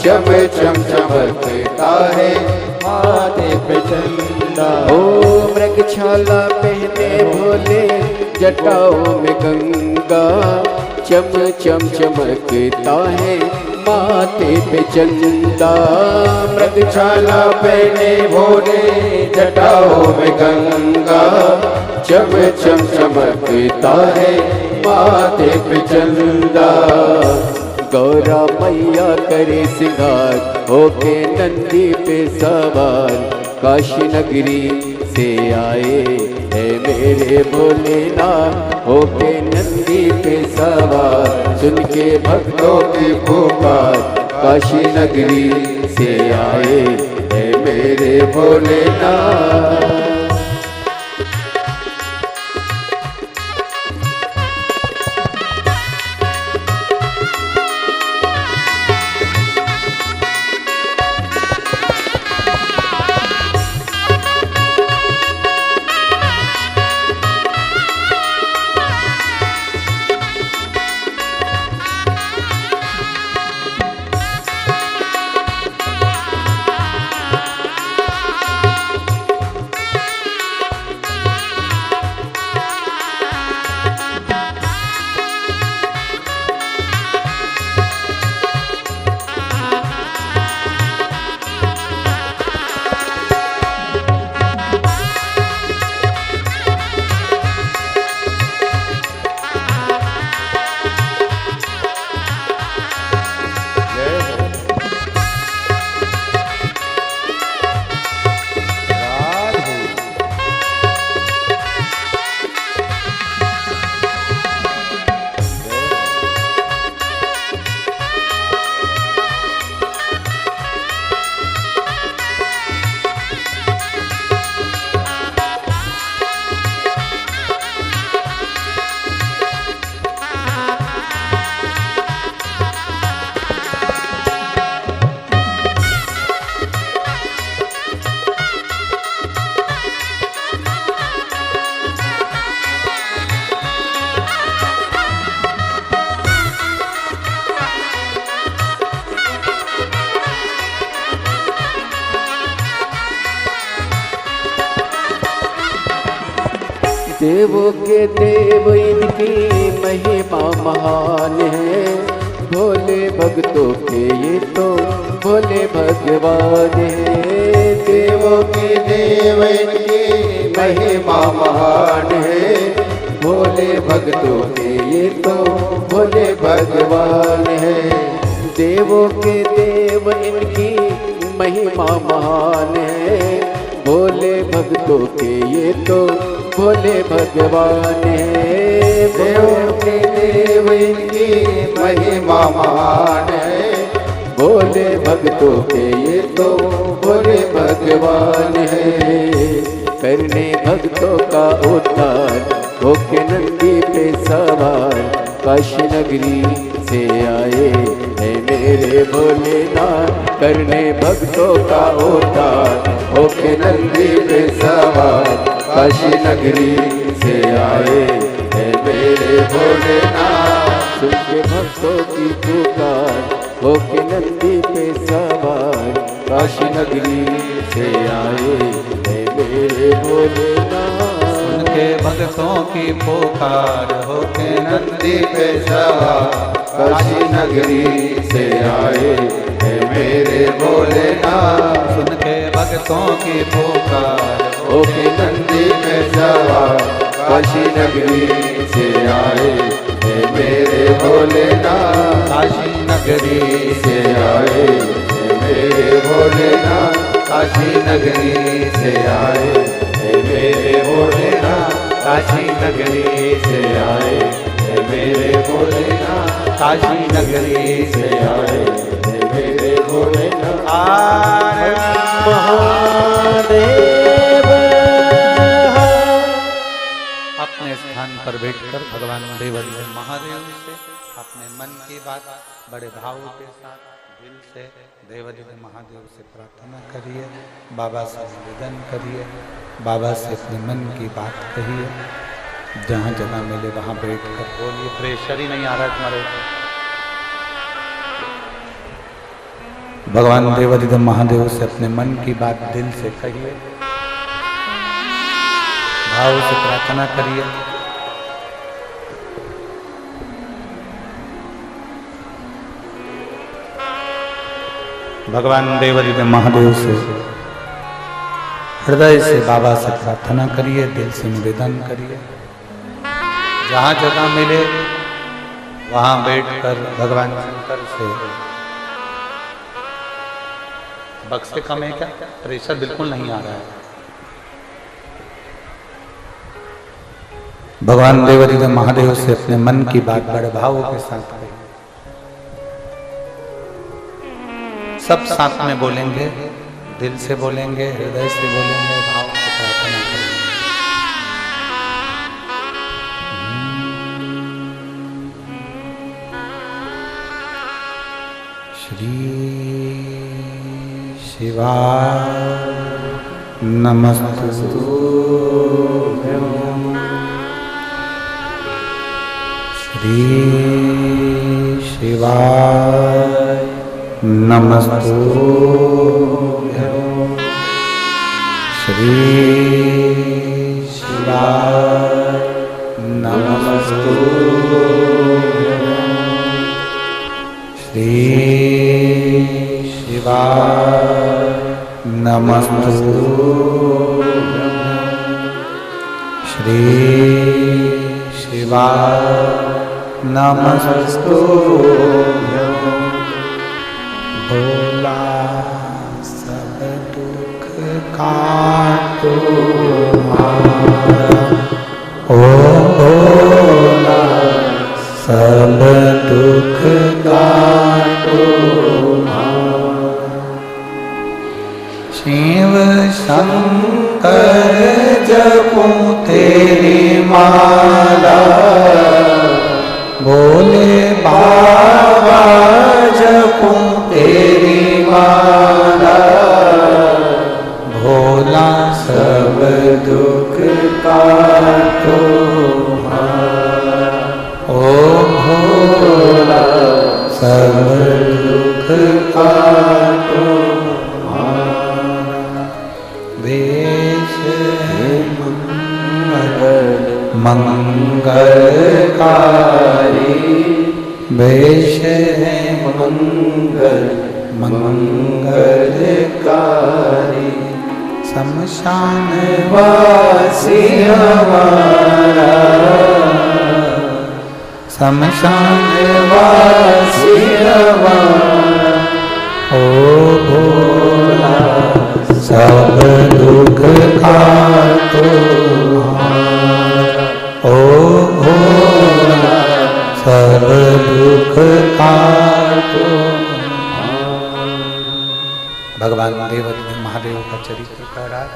चम चम चमकता है माथे पे चंदा। ओ मृगशाला पहने भोले जटाओं में गंगा, चम चम चमकता है माथे पे चंदा। मृगशाला पहने भोले जटाओं में गंगा, चम चम चमकता है माथे पे चंदा। गौरा मैया करे सिंगार होके नंदी पे सवार, काशी नगरी से आए है मेरे भोलेनाथ होके नंदी पे सवार। सुन के भक्तों की पुकार काशी नगरी से आए है मेरे भोलेनाथ। देवों के देव इनकी महिमा महान है, भोले भक्तों के ये तो भोले भगवान है। देवों के देव इनकी महिमा महान है, भोले भक्तों के ये तो भोले भगवान है। देवों के देव इनकी महिमा महान है, भोले भक्तों के ये तो भोले भगवान है। देवों के देव इनकी महिमा महान है, भोले भक्तों के ये तो भोले भगवान है। करने भक्तों का उद्धार होके नंदी पे सवार, काशी नगरी से आए है मेरे भोलेनाथ। करने भक्तों का उद्धार होके नंदी पे सवार, काशी नगरी से आए है मेरे भोलेनाथ। सुन के भक्तों की पुकार होके नंदी पे सवार, काशी नगरी से आए है मेरे भोलेनाथ। सुन के भक्तों की पुकार होके नंदी पे सवार, काशी नगरी से आए है मेरे भोलेनाथ। सुन के भक्तों की पुकार होके नंदी पे सवार, काशी नगरी से आए है मेरे भोलेनाथ। काशी नगरी से आए है मेरे भोलेनाथ। काशी नगरी से आए है मेरे भोलेनाथ। काशी नगरी से आए है मेरे भोलेनाथ। काशी नगरी से आए है मेरे भोलेनाथ। महादेव अपने स्थान पर बैठकर भगवान देव महादेव से अपने मन की बात बड़े भाव के साथ दिल से देवाधिदेव महादेव से प्रार्थना करिए, बाबा से निवेदन करिए, बाबा से अपने मन की बात कहिए। जहाँ जगह मिले वहाँ बैठ कर बोलिए, प्रेशर ही नहीं आ रहा है तुम्हारे ऊपर। भगवान देवाधिदेव महादेव से अपने मन की बात दिल से कहिए, भाव से प्रार्थना करिए। भगवान देवाधिदेव महादेव से हृदय से बाबा से प्रार्थना करिए, दिल से निवेदन करिए। जहाँ जगह मिले वहाँ बैठकर भगवान शंकर से, बक्से कम है क्या? प्रेशर बिल्कुल नहीं आ रहा है। भगवान देवाधिदेव महादेव से अपने मन की बात बड़े भावों के साथ करें। सब साथ में बोलेंगे, दिल से बोलेंगे, हृदय से बोलेंगे, भाव से प्रार्थना करेंगे। श्री शिवाय नमस्तुभ्यं। श्री शिवाय नमस्तुभ्यं। श्री शिवाय नमस्तुभ्यं। श्री शिवाय नमस्तुभ्यं। श्री शिवाय नमस्तुभ्यं। भोला सब दुख काटो हमारा, ओ भोला सब दुख काटो हमारा। शिव शंकर जपो तेरी माला, भोले बाबा जपो तेरी माला। भोला सब दुख काटो हमारा, ओ भोला सब दुख काटो हमारा। वेश मंगलकारी, वेश है मंगलकारी। शमशान वासी हमारा, शमशान वासी हमारा। ओ भोला सब दुख काटो हमारा, ओ भोला सब दुख काटो। भगवान देवाधिदेव महादेव का चरित्र कह रहा है,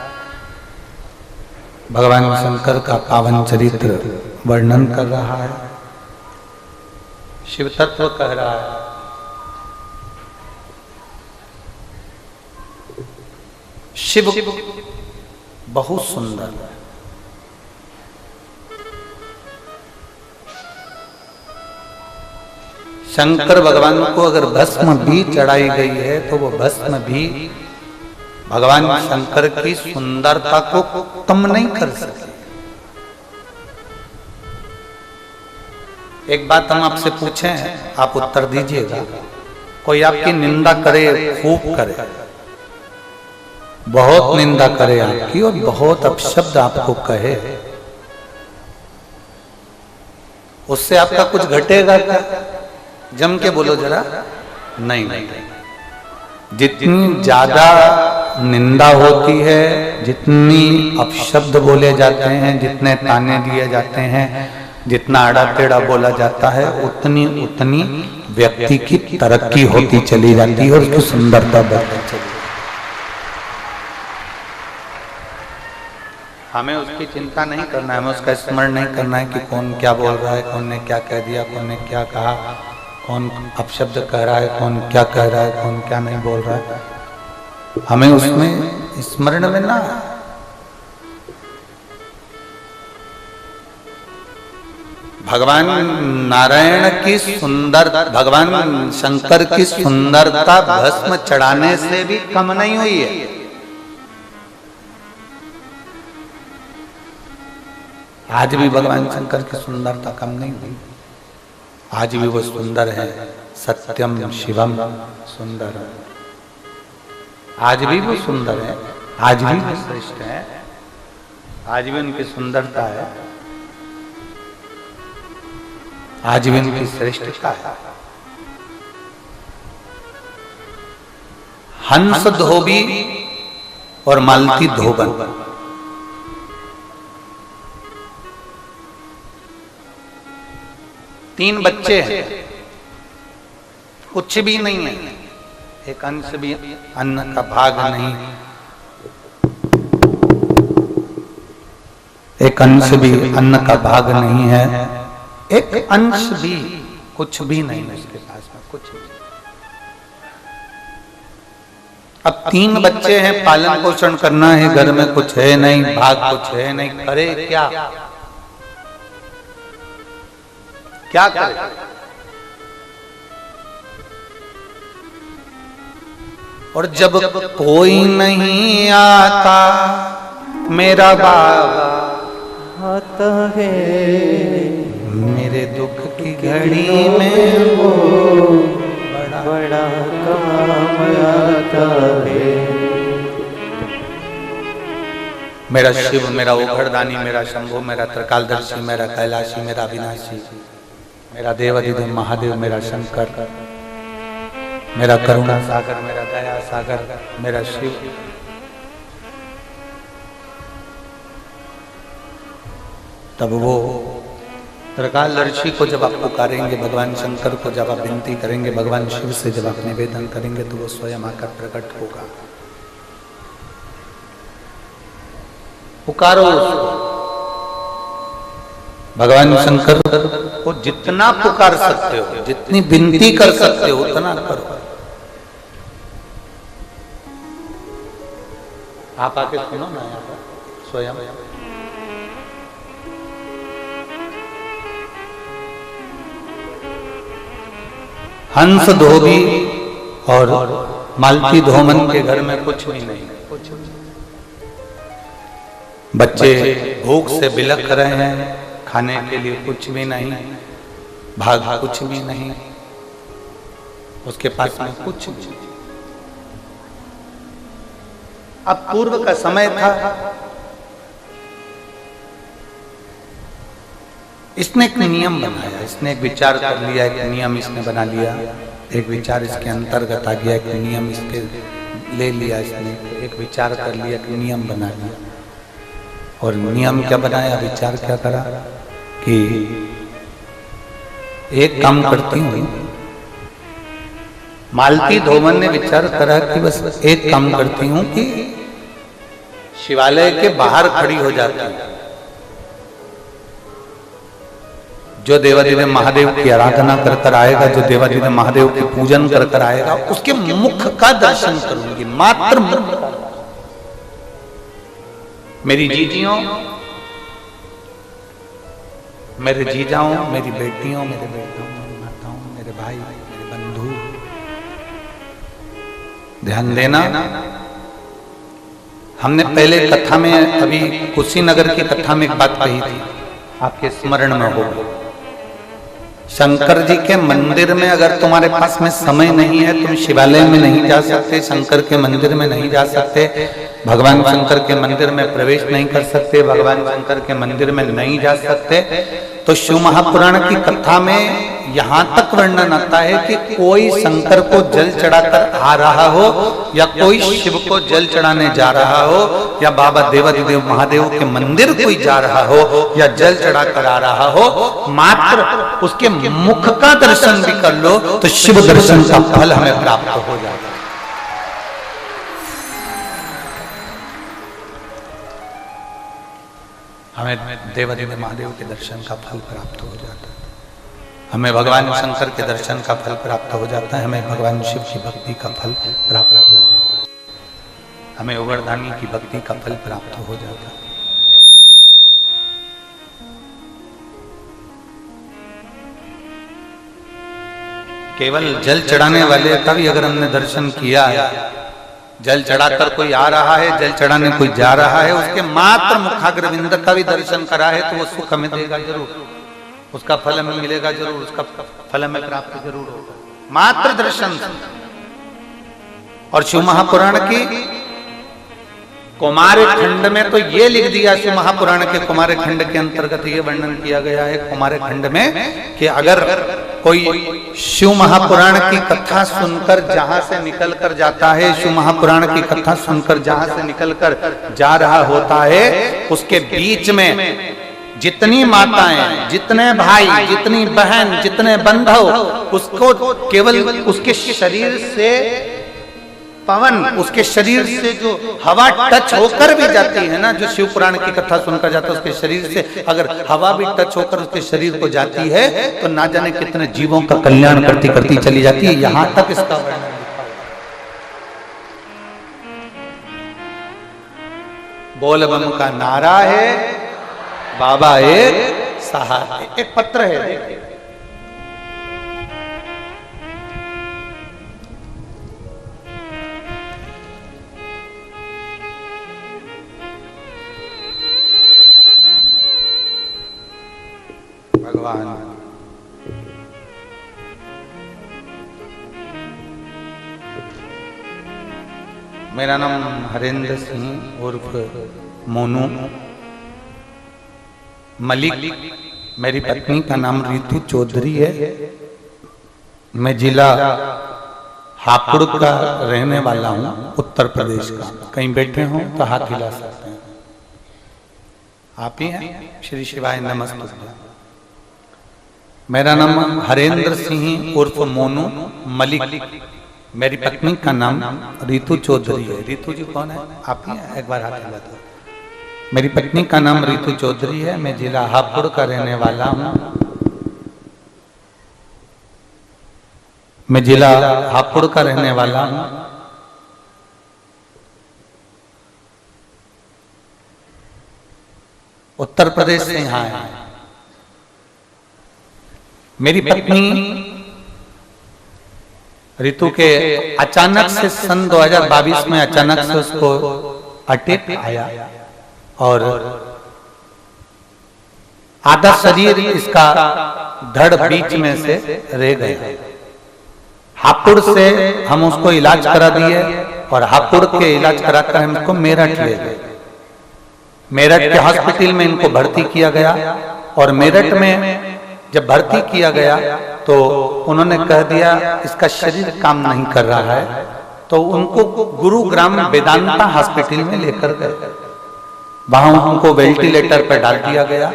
भगवान शंकर का पावन चरित्र वर्णन कर रहा है, शिव तत्व कह रहा है। शिव बहुत सुंदर है। शंकर भगवान को अगर भस्म भी चढ़ाई गई है तो वो भस्म भी भगवान शंकर की सुंदरता को कम नहीं कर सकती। एक बात हम आपसे पूछें, आप उत्तर दीजिएगा। कोई आपकी निंदा करे, खूब करे, बहुत निंदा करे आपकी और बहुत अपशब्द आपको कहे, उससे आपका कुछ घटेगा क्या? जम के बोलो जरा। नहीं। जितनी ज्यादा निंदा होती है, जितनी अपशब्द बोले जाते हैं, जितने ताने दिए जाते हैं, जितना आड़ा टेढ़ा बोला जाता है, उतनी व्यक्ति की तरक्की होती चली जाती है और उसकी सुंदरता बढ़ती चली जाती है। हमें उसकी चिंता नहीं करना है, हमें उसका स्मरण नहीं करना है कि कौन क्या बोल रहा है, कौन ने क्या कह दिया, कौन ने क्या कहा, कौन अपशब्द कह रहा है, कौन क्या कह रहा है, कौन क्या नहीं बोल रहा है। हमें उसमें स्मरण में ना, भगवान नारायण की सुंदर, भगवान शंकर की सुंदरता भस्म चढ़ाने से भी कम नहीं हुई है। आज भी भगवान शंकर की सुंदरता कम नहीं हुई, आज भी वो सुंदर है। सत्यम शिवम सुंदर, आज भी वो सुंदर है, आज भी वो श्रेष्ठ है, आज भी उनकी सुंदरता है, आज भी उनकी श्रेष्ठता है। हंस धोबी और मालती धोबन, तीन बच्चे हैं, कुछ भी नहीं है, एक अंश भी अन्न का भाग नहीं, एक अंश भी अन्न का भाग नहीं है, एक अंश भी कुछ भी नहीं है उसके पास में, कुछ भी। अब तीन बच्चे हैं, पालन पोषण करना है, घर में कुछ है नहीं, भाग कुछ है नहीं, करे क्या, क्या करे? और जब कोई नहीं आता मेरा बाबा आता है, मेरे दुख की घड़ी में वो बड़ा काम आता है। मेरा शिव, मेरा ओघड़दानी, मेरा शंभु, मेरा त्रिकालदर्शी, मेरा कैलाशी, मेरा अविनाशी, मेरा देवाधिदेव महादेव, मेरा शंकर, मेरा करुणा सागर, मेरा दया सागर, मेरा शिव। तब वो त्रिकालदर्शी को जब आप पुकारेंगे, भगवान शंकर को जब आप विनती करेंगे, भगवान शिव से जब आप निवेदन करेंगे, तो वो स्वयं आकर प्रकट होगा। पुकारो उसको, भगवान शंकर को जितना पुकार सकते हो, जितनी विनती कर सकते हो, उतना करो। आप आके सुनो ना यहाँ पर स्वयं। हंस धोबी और मालती धोमन के घर में कुछ भी नहीं, कुछ भी। बच्चे भूख से बिलख रहे हैं, खाने के लिए कुछ भी नहीं, भाग कुछ भी नहीं, उसके पास में कुछ भी। अब पूर्व का समय था, इसने एक नियम बनाया, इसने एक विचार कर लिया, एक नियम इसने बना लिया, एक विचार इसके अंतर्गत आ गया, एक नियम इसके ले लिया, इसने एक विचार कर लिया, एक नियम बना लिया। और नियम क्या बनाया, विचार क्या करा कि एक काम करती हूँ। मालती धोमन ने विचार करा कि बस एक काम करती हूँ कि शिवालय के बाहर खड़ी हो जाती हूँ, जो देवाधिदेव महादेव की आराधना कर कर आएगा, जो देवाधिदेव महादेव के पूजन कर कर आएगा, उसके मुख का दर्शन करूंगी, मात्र मुख का। मेरी जीजियों, मेरे जीजाओं, मेरी बेटियों, मेरे बेटों, मेरी माताओं, मेरे भाई, मेरे बंधु, ध्यान देना। हमने पहले कथा में, अभी कुशीनगर की कथा में एक बात कही थी, आपके स्मरण में होगा। शंकर जी के मंदिर में अगर तुम्हारे पास में समय नहीं है, तुम शिवालय में नहीं जा सकते, शंकर के मंदिर में नहीं जा सकते, भगवान शंकर के मंदिर में प्रवेश नहीं कर सकते, भगवान शंकर के मंदिर में नहीं जा सकते, तो शिव महापुराण की कथा में यहाँ तक वर्णन आता है कि कोई शंकर को जल चढ़ाकर आ रहा हो, या कोई शिव को जल चढ़ाने जा रहा हो, या बाबा देवाधिदेव महादेव के मंदिर कोई जा रहा हो, या जल चढ़ाकर आ रहा हो, मात्र उसके मुख का दर्शन भी कर लो तो शिव दर्शन का फल हमें प्राप्त हो जाएगा। हमें देवादिदेव महादेव के दर्शन का फल प्राप्त हो जाता है, हमें भगवान शंकर के दर्शन का फल प्राप्त हो जाता है, हमें भगवान शिव की भक्ति का फल प्राप्त हो जाता है, हमें उगरदानी की भक्ति का फल प्राप्त हो जाता है। केवल जल चढ़ाने वाले का भी अगर हमने दर्शन किया है, जल चढ़ाकर कोई आ रहा है, जल चढ़ाने कोई जा रहा है, उसके मात्र मुखाग्रविंद का भी दर्शन करा है तो वो सुख हमें देगा जरूर, उसका फल हमें मिलेगा जरूर, उसका फल हमें प्राप्त जरूर होगा, मात्र दर्शन। और शिव महापुराण की कुमार खंड में तो ये लिख दिया, शिव महापुराण के कुमार खंड के अंतर्गत ये वर्णन किया गया है कुमार खंड में कि अगर कोई शिव महापुराण की कथा सुनकर जहां से निकल कर जाता है, शिव महापुराण की कथा सुनकर जहां से निकल कर जा रहा होता है, उसके बीच में जितनी माताएं, जितने भाई, जितनी बहन, जितने बंधु, उसको केवल उसके शरीर से पवन, उसके शरीर से जो हवा टच होकर भी जाती है ना, जो शिव पुराण की कथा सुनकर जाता है, उसके शरीर से अगर हवा भी टच होकर उसके शरीर को जाती है तो ना जाने कितने जीवों का कल्याण करती करती चली जाती है। यहां तक इसका वर्णन लिखा है। बोल बम का नारा है, बाबा एक सहाय। एक पत्र है, भगवान मेरा नाम हरेंद्र सिंह उर्फ मोनू मलिक, मेरी पत्नी का नाम रितु चौधरी है, मैं जिला हापुड़ का रहने वाला हूँ, उत्तर प्रदेश का। कहीं बैठे हो तो हाथ हिला सकते हैं, आप ही हैं। श्री शिवाय नमस्ते। मेरा नाम हरेंद्र सिंह उर्फ मोनू मलिक, मेरी पत्नी का नाम रितु चौधरी है। रितु जी कौन है? आप ही हैं, एक बार हाथ हिला दो। मेरी पत्नी का नाम रितु चौधरी है, मैं जिला हापुड़ का रहने वाला हूँ, मैं जिला हापुड़ का रहने वाला हूँ। उत्तर प्रदेश से यहाँ है। मेरी पत्नी रितु के अचानक से सन 2022 में अचानक से उसको अटैक आया और आधा शरीर इसका धड़ बीच में से रह गया। हापुड़ से हम उसको इलाज करा दिए और हापुड़ के इलाज कराकर हम इसको मेरठ ले गए। मेरठ के हॉस्पिटल में इनको भर्ती किया गया और मेरठ में जब भर्ती किया गया तो उन्होंने कह दिया इसका शरीर काम नहीं कर रहा है, तो उनको गुरुग्राम वेदांता हॉस्पिटल में लेकर गए। वहां उनको वेंटिलेटर पर डाल दिया गया,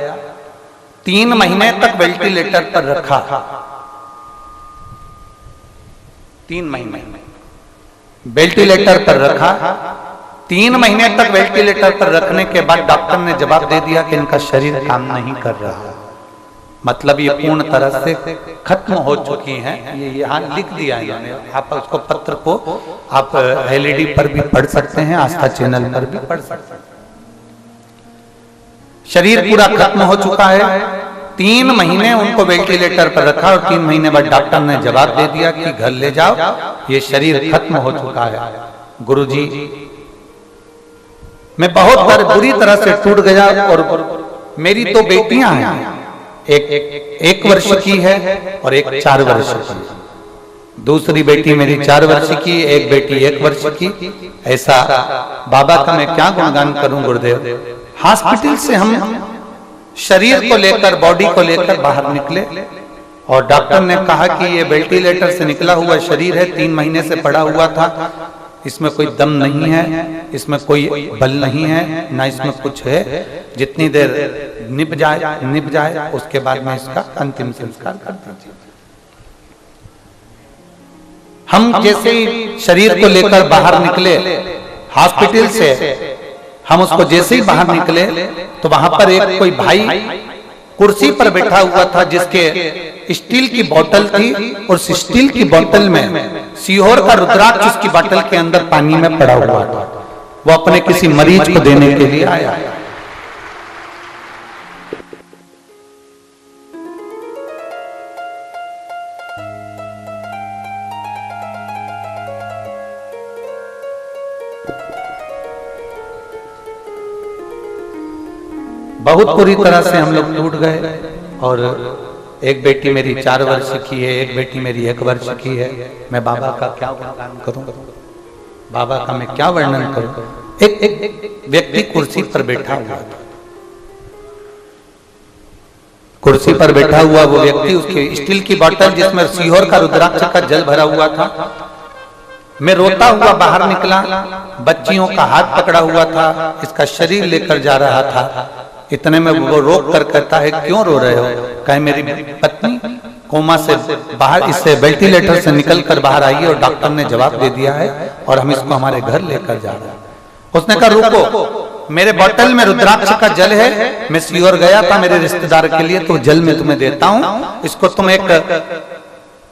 3 महीने तक वेंटिलेटर पर रखा। 3 महीने वेंटिलेटर पर रखा। 3 महीने तक वेंटिलेटर पर रखने के बाद डॉक्टर ने जवाब दे दिया कि इनका शरीर काम नहीं कर रहा, मतलब ये पूर्ण तरह से खत्म हो चुकी हैं। ये यहाँ लिख दिया है इन्होंने, आप उसको पत्र को आप एलईडी पर भी पढ़ सकते हैं, आस्था चैनल पर भी पढ़ सकते हैं। शरीर पूरा खत्म हो चुका है। 3 महीने उनको वेंटिलेटर पर रखा और 3 महीने बाद डॉक्टर ने जवाब दे दिया कि घर ले जाओ, ये शरीर खत्म हो चुका है। गुरुजी, मैं बहुत बुरी तरह से टूट गया और मेरी 2 बेटियां हैं, एक वर्ष की है और एक 4 वर्ष की। दूसरी बेटी मेरी 4 वर्ष की, एक बेटी 1 वर्ष की। ऐसा बाबा का मैं क्या गुणगान करूं गुरुदेव। हॉस्पिटल से हम शरीर को लेकर, बॉडी को लेकर बाहर निकले और डॉक्टर ने कहा कि ये वेंटिलेटर से निकला हुआ शरीर है, 3 महीने से पड़ा हुआ था, इसमें कोई दम नहीं है, इसमें कोई बल नहीं है, ना इसमें कुछ है। जितनी देर निभ जाए उसके बाद में इसका अंतिम संस्कार कर दीजिए। हम जैसे ही शरीर को लेकर बाहर निकले हॉस्पिटल से, हम उसको जैसे ही बाहर निकले तो वहां पर एक कोई भाई कुर्सी पर बैठा हुआ था जिसके स्टील की बोतल थी और उस स्टील की बोतल में सीहोर का रुद्राक्ष उसकी बोतल के अंदर पानी में पड़ा हुआ था। वो अपने किसी मरीज को देने के लिए आया। बहुत बुरी तरह से हम लोग टूट गए और एक बेटी मेरी 4 वर्ष की है, एक बेटी मेरी 1 वर्ष की है। मैं बाबा का क्या वर्णन करूं, बाबा का मैं क्या वर्णन करूं। एक व्यक्ति कुर्सी पर बैठा हुआ था, कुर्सी पर बैठा हुआ वो व्यक्ति, उसके स्टील की बोतल जिसमें सीहोर का रुद्राक्ष का जल भरा हुआ था। मैं रोता हुआ बाहर निकला, बच्चियों का हाथ पकड़ा हुआ था, इसका शरीर लेकर जा रहा था। इतने में वो रोक कर कहता है क्यों रो रहे हो? कहे मेरी पत्नी कोमा से बाहर, इससे वेंटिलेटर से निकल कर बाहर आई है और डॉक्टर ने जवाब दे दिया है और हम इसको हमारे घर लेकर जा रहे हैं। उसने कहा रुको, मेरे बोतल में रुद्राक्ष का जल है, मैं सीहोर गया था मेरे रिश्तेदार के लिए, तो जल मैं तुम्हें देता हूं, इसको तुम एक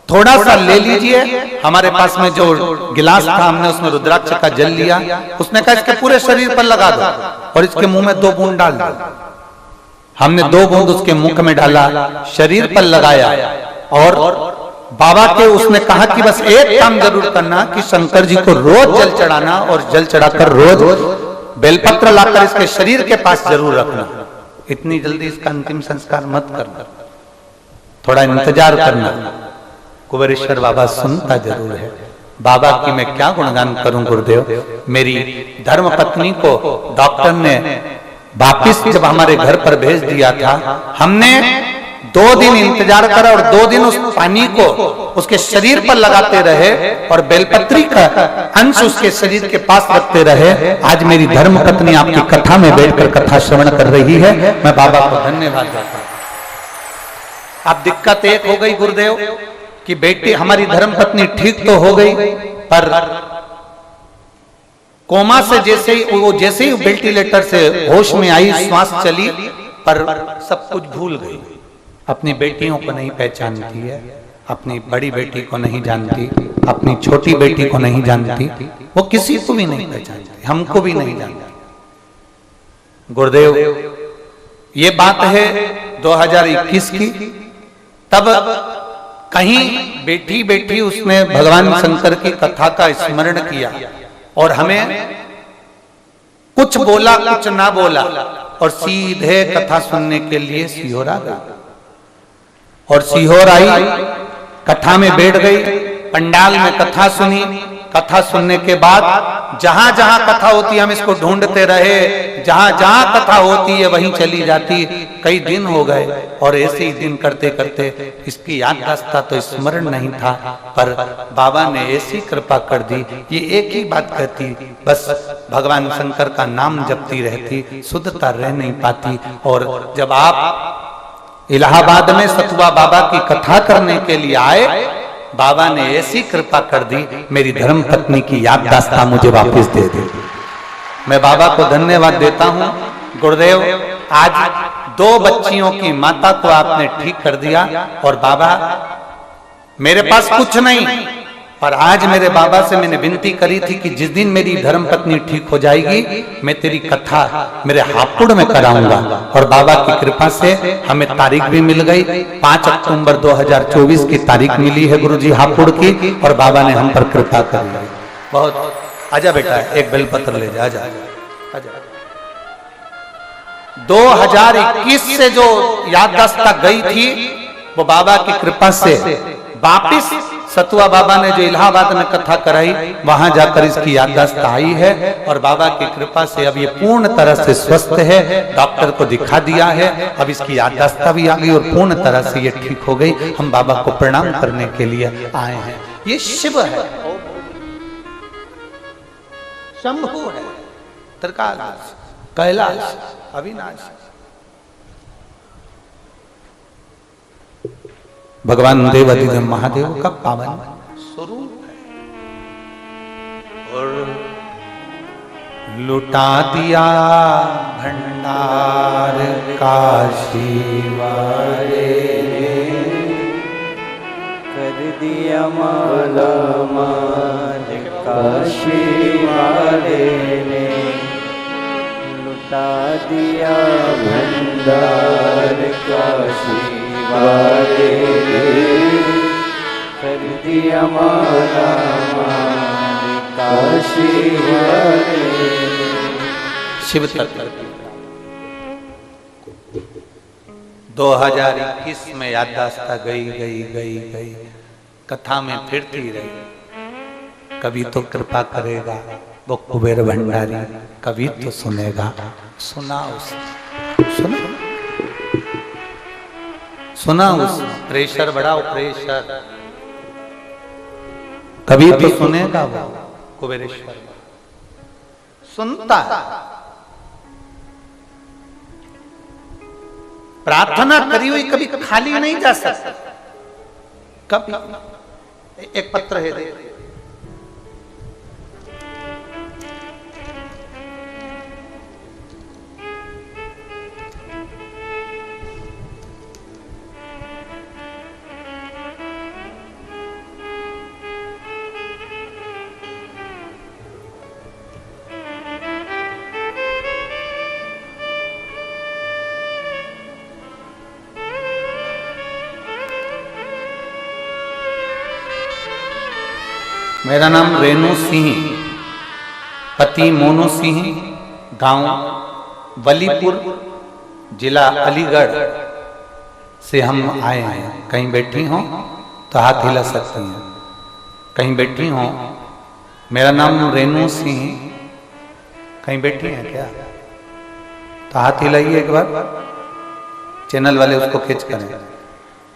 थोड़ा सा ले लीजिए। हमारे पास में जो गिलास था हमने उसमें रुद्राक्ष का जल लिया। उसने कहा इसके पूरे शरीर पर लगा दो और इसके मुंह में 2 बूंद डाल दो। हमने 2 बूंद उसके मुख में डाला, शरीर पर लगाया और बाबा के उसने कहा कि बस एक काम जरूर करना कि शंकर जी को रोज जल चढ़ाना और जल चढ़ाकर रोज बेलपत्र लाकर इसके शरीर के पास जरूर रखना। इतनी जल्दी इसका अंतिम संस्कार मत करना, थोड़ा इंतजार करना। कुबेरेश्वर बाबा सुनता जरूर है। बाबा की मैं क्या गुणगान करूं गुरुदेव। मेरी धर्म पत्नी को डॉक्टर ने वापिस जब हमारे घर पर भेज दिया था, हमने 2 दिन इंतजार करा और 2 दिन उस पानी को उसके शरीर पर लगाते रहे और बेलपत्री का अंश उसके शरीर के पास रखते रहे। आज मेरी धर्म पत्नी आपकी कथा में बैठकर कथा श्रवण कर रही है। मैं बाबा को धन्यवाद देता हूं। अब दिक्कत एक हो गई गुरुदेव कि बेटी हमारी धर्म पत्नी ठीक तो हो गई, पर कोमा से जैसे ही वेंटिलेटर से होश में आई, श्वास चली, पर सब कुछ भूल गई। अपनी बेटियों को नहीं पहचानती है, अपनी बड़ी बेटी को नहीं जानती, अपनी छोटी बेटी को नहीं जानती, वो किसी को भी नहीं पहचानती, हमको भी नहीं जानती। गुरुदेव ये बात है 2021 की। तब कहीं बैठी बैठी उसने भगवान शंकर की कथा का स्मरण किया और हमें कुछ बोला कुछ ना बोला और सीधे कथा सुनने के लिए सीहोर आ गई। और सीहोर आई, कथा में बैठ गई, पंडाल में कथा सुनी। कथा सुनने के बाद जहां जहां कथा होती है हम इसको ढूंढते रहे, जहां जहां कथा होती है वहीं चली जाती। कई दिन हो गए और ऐसे ही दिन करते करते इसकी याददाश्त तो स्मरण नहीं था, पर बाबा ने ऐसी कृपा कर दी। ये एक ही बात कहती, बस भगवान शंकर का नाम जपती रहती, शुद्धता रह नहीं पाती। और जब आप इलाहाबाद में सतुआ बाबा की कथा करने के लिए आए, बाबा ने ऐसी कृपा कर दी, मेरी धर्म पत्नी की याददाश्त मुझे वापस दे दी। मैं बाबा को धन्यवाद देता हूँ। गुरुदेव आज 2 बच्चियों की माता को आपने ठीक कर दिया। और बाबा मेरे पास कुछ नहीं, पर आज मेरे बाबा से मैंने विनती करी थी कि जिस दिन मेरी धर्म पत्नी ठीक हो जाएगी मैं तेरी कथा मेरे हापुड़ में कराऊंगा। और बाबा की कृपा से हमें तारीख भी मिल गई, 5 अक्टूबर 2024 की तारीख मिली है गुरुजी हापुड़ की, और बाबा ने हम पर कृपा कर ली। बहुत आजा बेटा, एक बेलपत्र ले जा, आजा आजा। 2021 से जो याददाश्त गई थी वो बाबा की कृपा से वापिस सतुआ बाबा ने जो इलाहाबाद में कथा कराई वहां जाकर इसकी याददाश्त आई है। और बाबा की कृपा से अब ये पूर्ण तरह से स्वस्थ है, डॉक्टर को दिखा दिया है, अब इसकी याददाश्त भी आ गई और पूर्ण तरह से ये ठीक हो गई। हम बाबा को प्रणाम करने के लिए आए हैं। ये शिव है, शंभु है, त्रिकालाश, कैलाश, अविनाश। भगवान देवाधिदेव महादेव का पावन स्वरूप है। और लुटा दिया भंडार काशी वाले कर दिया माला माल काशी वाले ने, लुटा दिया भंडार काशी वाले ने, कर दिया माला माल काशी वाले ने। शिव तत्व 2021 में याददाश्त गई गई गई गई, कथा में फिरती रही। कभी तो कृपा करेगा वो कुबेर भंडारी, कभी तो सुनेगा। सुना उस सुना उस प्रेशर, बड़ा प्रेशर, कभी तो सुनेगा वो कुबेरेश्वर। सुनता है, प्रार्थना करी हुई कभी खाली नहीं जा सकता। कभी एक पत्र है दे, मेरा नाम रेणु सिंह, पति मोनू सिंह, गांव वलीपुर, जिला अलीगढ़ से हम आए हैं। कहीं बैठी हो तो हाथ हिला सकती हैं, कहीं बैठी हो। मेरा नाम रेणु सिंह, कहीं बैठी हैं क्या तो हाथ हिलाइए एक बार, चैनल वाले उसको खींच करें।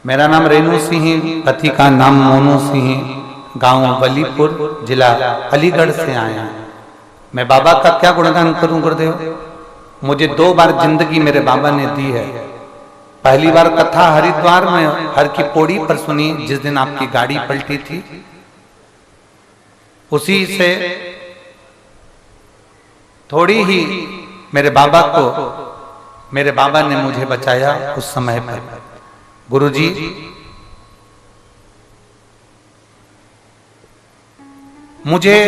मेरा नाम रेणु सिंह, पति का नाम मोनू सिंह, गांव वलीपुर, जिला अलीगढ़ से आया हैं। मैं बाबा का क्या गुणगान करूं गुरुदेव। मुझे 2 बार जिंदगी मेरे बाबा ने दी है। पहली बार कथा हरिद्वार में हर की पौड़ी पर सुनी, जिस दिन आपकी गाड़ी पलटी थी। उसी से थोड़ी ही मेरे बाबा ने मुझे बचाया उस समय पर। गुरुजी मुझे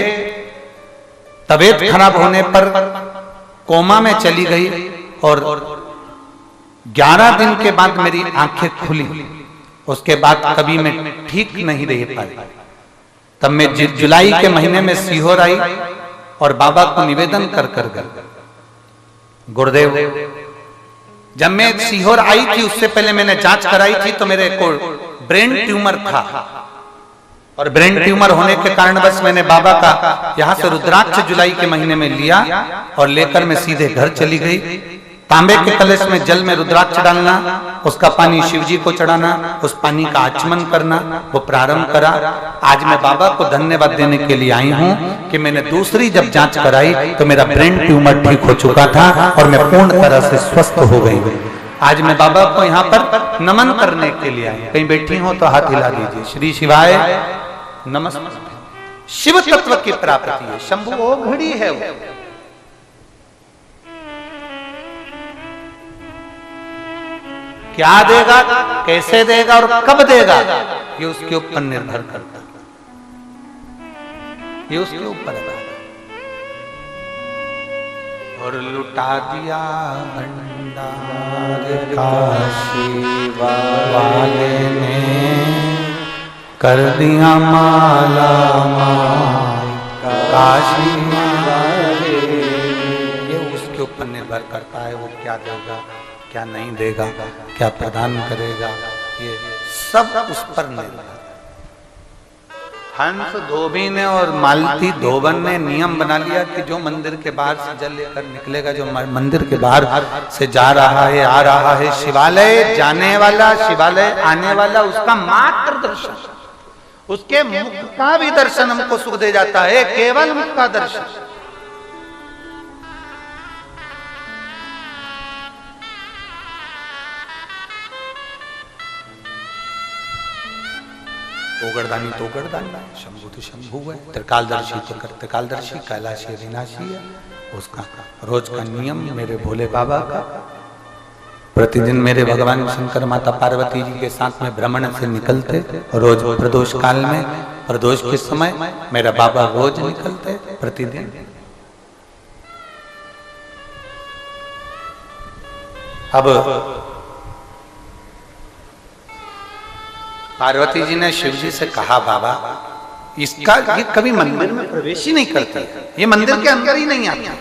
तबीयत खराब होने पर कोमा में चली गई और 11 दिन के बाद मेरी आंखें खुली। उसके बाद कभी मैं ठीक नहीं रह पाई। तब मैं जुलाई के महीने में सीहोर आई और बाबा को निवेदन कर गई, गुरुदेव जब मैं सीहोर आई थी उससे पहले मैंने जांच कराई थी तो मेरे को ब्रेन ट्यूमर था। और ब्रेन ट्यूमर होने के कारण बस मैंने बाबा का यहाँ से रुद्राक्ष जुलाई के महीने में लिया और लेकर मैं सीधे घर चली गई। तांबे के कलश में जल में रुद्राक्ष डालना, उसका पानी शिवजी को चढ़ाना, उस पानी का आचमन करना, वो प्रारंभ करा। आज मैं बाबा को धन्यवाद देने के लिए आई हूँ कि मैंने दूसरी जब जांच कराई तो मेरा ब्रेन ट्यूमर ठीक हो चुका था और मैं पूर्ण तरह से स्वस्थ हो गई। आज मैं बाबा को यहाँ पर नमन करने के लिए आई। कहीं बैठी हो तो हाथ हिला दीजिए। श्री शिवाय नमस्ते। शिव तत्व की प्राप्ति है, शंभु वो घड़ी है वो। क्या देगा, कैसे देगा और कब देगा, ये उसके ऊपर निर्भर करता है, ये उसके ऊपर है। और लुटा दिया भंडार काशी वाले ने, कर दिया माला माल काशी वाले। ये उसके ऊपर निर्भर करता है, वो क्या देगा क्या नहीं देगा, क्या प्रदान करेगा, ये सब उस पर निर्भर। हंस धोबी ने और मालती धोबन ने नियम बना लिया कि जो मंदिर के बाहर से जल लेकर निकलेगा, जो मंदिर के बाहर से जा रहा है आ रहा है, शिवालय जाने वाला शिवालय आने वाला, उसका मात्र दर्शन, उसके मुख का भी दर्शन हमको सुख दे जाता है, केवल मुख का दर्शन। ओगरदानी तो ओगरदानी, शंभु तो शंभु है, त्रिकालदर्शी तो त्रिकालदर्शी, कैलाशी अविनाशी है। उसका रोज का नियम मेरे भोले बाबा का, प्रतिदिन मेरे भगवान शंकर माता पार्वती जी के साथ में भ्रमण से निकलते, रोज प्रदोष काल में, प्रदोष के समय मेरा बाबा रोज निकलते प्रतिदिन। अब पार्वती जी ने शिव जी से कहा, बाबा इसका ये कभी मंदिर में प्रवेश ही नहीं करता, ये मंदिर के अंदर ही नहीं आता।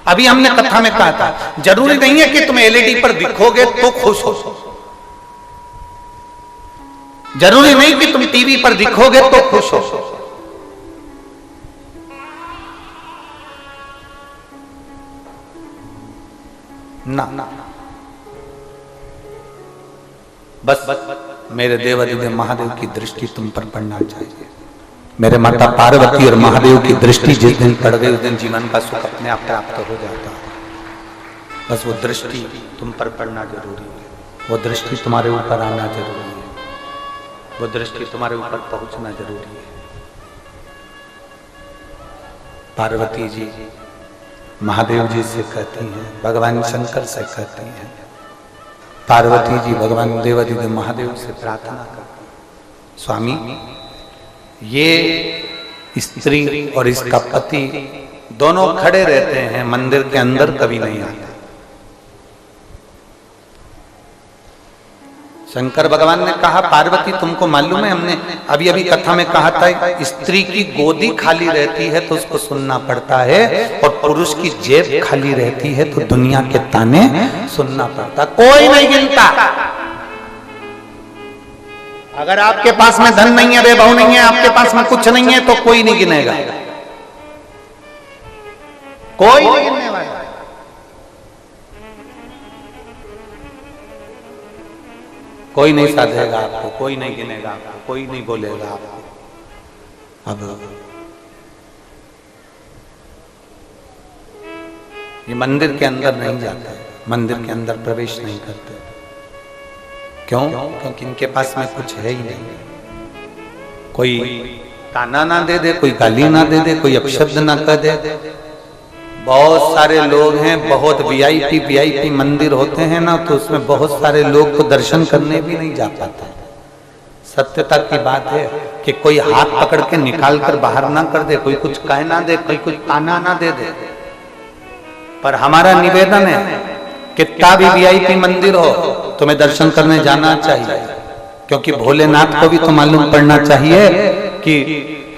अभी हमने कथा में कहा था, जरूरी नहीं है कि तुम एलईडी पर दिखोगे तो खुश हो, जरूरी नहीं कि तुम टीवी पर दिखोगे तो खुश हो। ना बस मेरे देवादिदेव महादेव की दृष्टि तुम पर पड़ना चाहिए। मेरे माता पार्वती और महादेव की दृष्टि जिस दिन पड़ गई उस दिन जीवन का सुख अपने आप प्राप्त हो जाता है। बस वो दृष्टि तुम पर पड़ना जरूरी है, वो दृष्टि तुम्हारे ऊपर आना जरूरी है, वो दृष्टि तुम्हारे ऊपर पहुंचना जरूरी है। पार्वती जी महादेव जी से कहती हैं, भगवान शंकर से कहती हैं, पार्वती जी भगवान देवादिदेव महादेव से प्रार्थना करती, स्वामी ये स्त्री और इसका पति दोनों खड़े रहते हैं, मंदिर के अंदर कभी नहीं आते। शंकर भगवान ने कहा, पार्वती तुमको मालूम है, हमने अभी अभी कथा में कहा था, स्त्री की गोदी खाली रहती है तो उसको सुनना पड़ता है, और पुरुष की जेब खाली रहती है तो दुनिया के ताने सुनना पड़ता। कोई नहीं गिनता। अगर आपके पास में धन नहीं है, वैभव नहीं है, आपके पास में कुछ नहीं है, तो कोई नहीं गिनेगा, कोई नहीं गिनने वाला। कोई नहीं साधेगा आपको, कोई नहीं गिनेगा आपको, कोई नहीं बोलेगा आपको। अब ये मंदिर के अंदर नहीं जाते, मंदिर के अंदर प्रवेश नहीं करते। क्यों? क्योंकि इनके पास में कुछ है ही नहीं। कोई ताना ना दे दे, कोई गाली ना दे दे, कोई अपशब्द ना कह दे। बहुत सारे लोग हैं, बहुत वीआईपी मंदिर होते हैं ना, तो उसमें बहुत सारे लोग को दर्शन करने भी नहीं जा पाता। सत्यता की बात है कि कोई हाथ पकड़ के निकाल कर बाहर ना कर दे, कोई कुछ कह ना दे, कोई कुछ ताना ना दे दे। पर हमारा निवेदन है, कितना भी वीआईपी मंदिर हो, तुम्हें दर्शन करने जाना चाहिए, क्योंकि भोलेनाथ को भी तो मालूम पड़ना चाहिए कि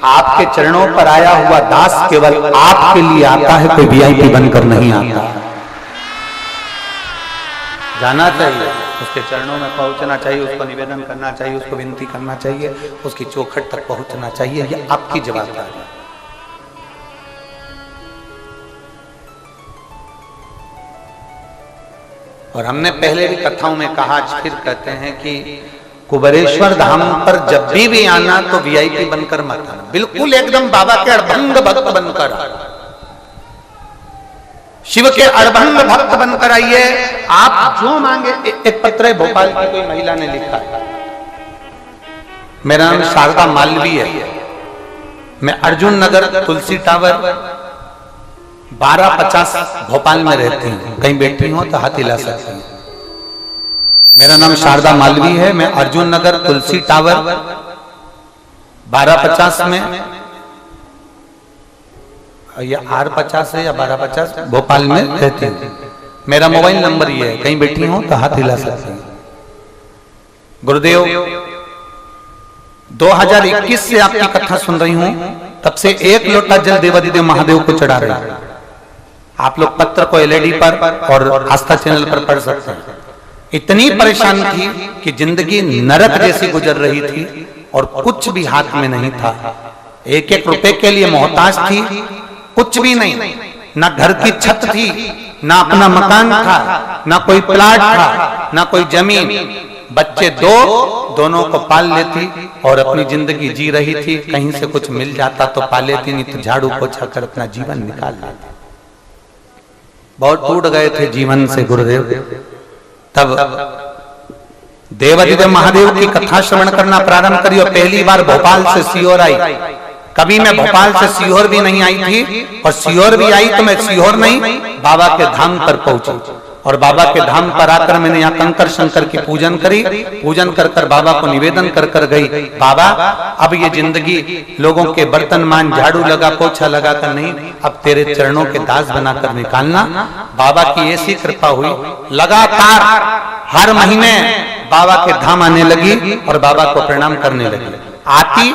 आपके चरणों पर आया हुआ दास केवल आपके लिए आता है, कोई वीआईपी बनकर नहीं आता। जाना चाहिए, उसके चरणों में पहुंचना चाहिए, उसको निवेदन करना चाहिए, उसको विनती करना चाहिए, उसकी चौखट तक पहुंचना चाहिए। ये आपकी जवाबदारी है। और हमने पहले भी कथाओं में कहा, आज फिर कहते हैं कि कुबेरेश्वर धाम पर जब भी आना तो वीआईपी बनकर मत आना, बिल्कुल एकदम बाबा के अड़भंग भक्त बनकर, शिव के अड़भंग भक्त बनकर आइए। आप जो मांगे। एक पत्र है, भोपाल की कोई महिला ने लिखा है, मेरा नाम शारदा मालवी है, मैं अर्जुन नगर तुलसी टावर 1250 भोपाल में रहती हूँ। कहीं बैठी हो तो हाथ हिला सकती हूँ। मेरा नाम शारदा मालवी है, मैं अर्जुन नगर तुलसी टावर 1250 में, या R50 है या 1250 भोपाल में रहती हूँ। मेरा मोबाइल नंबर ये है, कहीं बैठी हो तो हाथ हिला सकती हूँ। गुरुदेव 2021 से आपकी कथा सुन रही हूँ, तब से एक लोटा जल देवादिदेव महादेव को चढ़ा रहे हैं। आप लोग पत्र को एलईडी पर और आस्था चैनल पर पढ़ सकते हैं। इतनी परेशान थी कि जिंदगी नरक जैसी गुजर रही थी और कुछ भी हाथ में नहीं था। एक एक रुपए के लिए मोहताज थी, कुछ भी नहीं, ना घर की छत थी, ना अपना मकान था, ना कोई प्लाट था, ना कोई जमीन। बच्चे दोनों को पाल लेती और अपनी जिंदगी जी रही थी। कहीं से कुछ मिल जाता तो पाल लेती, नहीं तो झाड़ू पोछा कर अपना जीवन निकाल लेती। बहुत टूट गए थे जीवन से गुरुदेव। तब देवाधिदेव महादेव की कथा श्रवण करना प्रारंभ करी और पहली बार भोपाल से सीहोर आई। कभी मैं भोपाल से सीहोर भी नहीं आई थी, और सीहोर भी आई तो मैं सीहोर नहीं बाबा के धाम पर पहुंची। और बाबा के धाम पर आकर मैंने यहाँ कंकर शंकर की पूजन करी। पूजन कर कर बाबा को निवेदन कर कर गई, बाबा अब ये जिंदगी लोगों के बर्तन मान झाड़ू लगा पोछा लगा कर नहीं, अब तेरे चरणों के दास बनाकर निकालना। बाबा की ऐसी कृपा हुई, लगातार हर महीने बाबा के धाम आने लगी और बाबा को प्रणाम करने लगी। आती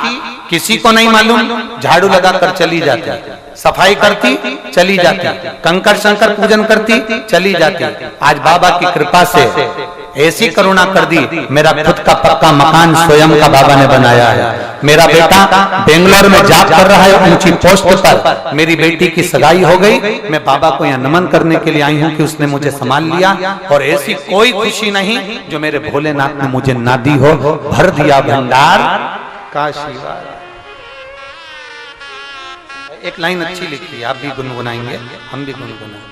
किसी को नहीं मालूम, झाड़ू लगाकर चली जाती, सफाई करती चली जाती, कंकर शंकर पूजन करती चली जाती। आज बाबा की कृपा से ऐसी करुणा कर दी, मेरा खुद का पक्का मकान स्वयं का बाबा ने बनाया है। मेरा बेटा बेंगलोर में जॉब कर रहा है ऊंची पोस्ट पर। मेरी बेटी की सगाई हो गई। मैं बाबा को यहाँ नमन करने के लिए आई हूँ कि उसने मुझे संभाल लिया, और ऐसी कोई खुशी नहीं जो मेरे भोलेनाथ ने मुझे ना दी हो। भर दिया भंडार का शिवाय। एक लाइन अच्छी लिखी, आप भी गुनगुनाएंगे, हम भी गुनगुनाएंगे।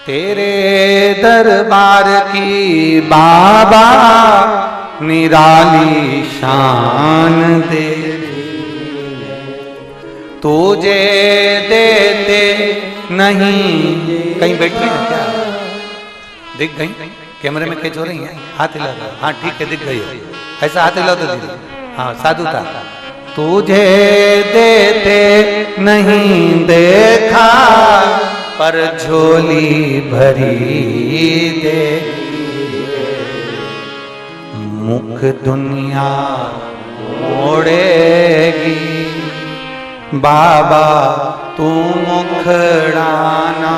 तेरे दरबार की बाबा निराली शान दे, तुझे देते नहीं। कहीं बैठी है क्या? दिख गई? कैमरे में कैच हो रही है? हाथ हिला दो। हाँ ठीक है, दिख गई है। ऐसा हाथ हिला दो दीदी। हाँ साधु था। तुझे देते नहीं देखा, पर झोली भरी दे, मुख दुनिया मोड़ेगी, बाबा तू मुखड़ाना,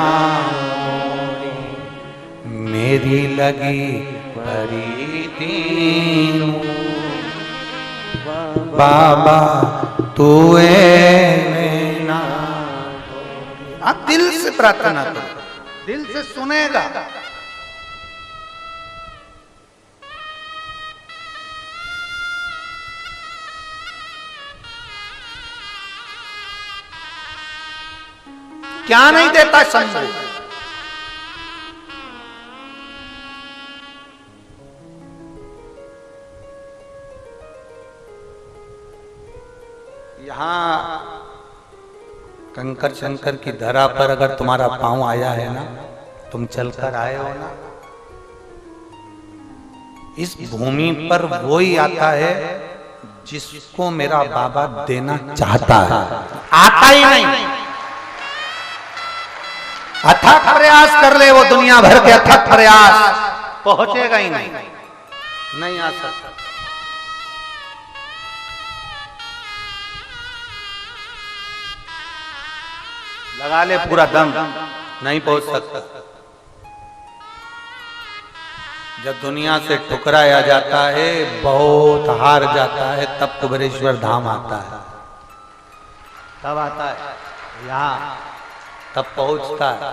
मेरी लगी भरी तीनों, बाबा तू ना। आप दिल से प्रार्थना करो, दिल से सुनेगा। क्या नहीं देता शंभू? यहाँ कंकर शंकर की धरा पर अगर तुम्हारा पांव आया है ना, तुम चलकर आए हो ना, इस भूमि पर वही आता है जिसको मेरा बाबा देना चाहता है। आता ही नहीं। अथक प्रयास कर ले वो, दुनिया भर के अथक प्रयास, पहुंचेगा ही नहीं, नहीं आ सकता। लगा ले पूरा दम, नहीं पहुंच सकता। जब दुनिया से ठुकराया जाता है, बहुत हार जाता है, तब कुबेरेश्वर धाम आता है। तब आता है यहाँ, तब पहुंचता है।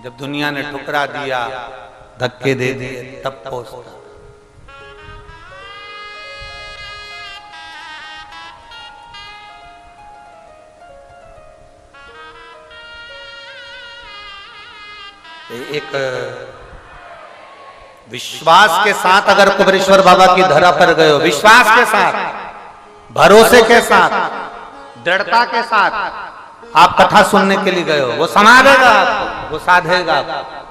जब दुनिया ने ठुकरा दिया, धक्के दे दिए, तब पहुंचता। एक विश्वास के साथ अगर कुबेरेश्वर बाबा की धरा पर गए हो, विश्वास के साथ, भरोसे के साथ, दृढ़ता के साथ आप कथा सुनने के लिए गए हो, वो संभालेगा आपको, वो साधेगा आपको।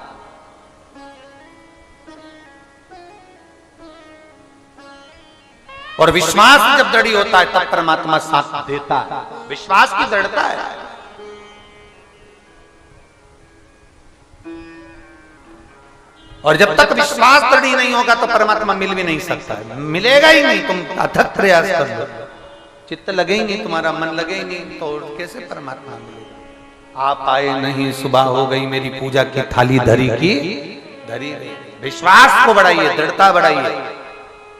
और विश्वास जब दृढ़ होता है तब परमात्मा साथ देता है। विश्वास की दृढ़ता है। और जब तक विश्वास दृढ़ नहीं होगा तो परमात्मा मिल भी नहीं सकता, मिलेगा ही नहीं। तुम अथक प्रयास कर लो, चित्त लगे ही नहीं, तुम्हारा मन लगे ही नहीं, तो कैसे परमात्मा मिलेगा? आप आए नहीं, सुबह हो गई, मेरी पूजा की थाली धरी की धरी। विश्वास को बढ़ाइए, दृढ़ता बढ़ाइए।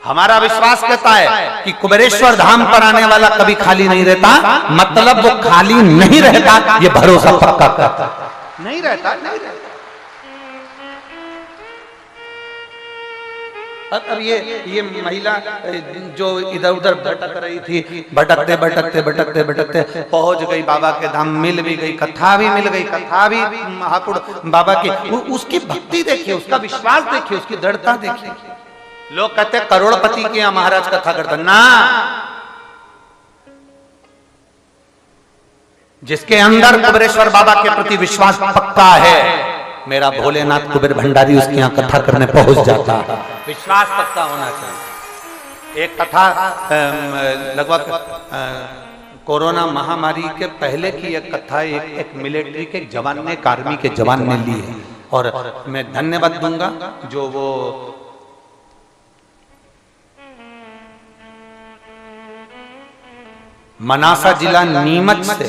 हमारा विश्वास कहता है कि कुबेरेश्वर धाम पर आने वाला कभी खाली नहीं रहता, मतलब वो खाली नहीं रहता, ये भरोसा पक्का करता। नहीं रहता, नहीं रहता। अब ये महिला जो इधर उधर भटक रही थी, भटकते भटकते भटकते भटकते पहुंच गई बाबा के धाम, मिल भी गई, कथा भी मिल गई, कथा भी महापुर बाबा की। उसकी भक्ति देखिए, उसका विश्वास देखिए, उसकी दृढ़ता देखिए। लोग कहते करोड़पति के यहाँ महाराज कथा करता ना, जिसके अंदर कुबेरेश्वर बाबा के प्रति विश्वास पक्का है, मेरा भोलेनाथ कुबेर भंडारी उसके यहाँ कथा करने पहुंच जाता है। विश्वास पक्का होना चाहिए। एक कथा लगभग कोरोना महामारी के पहले की एक कथा एक मिलिट्री के जवान ने, एक आर्मी के जवान ने ली है, और मैं धन्यवाद दूंगा जो वो मनासा जिला नीमच से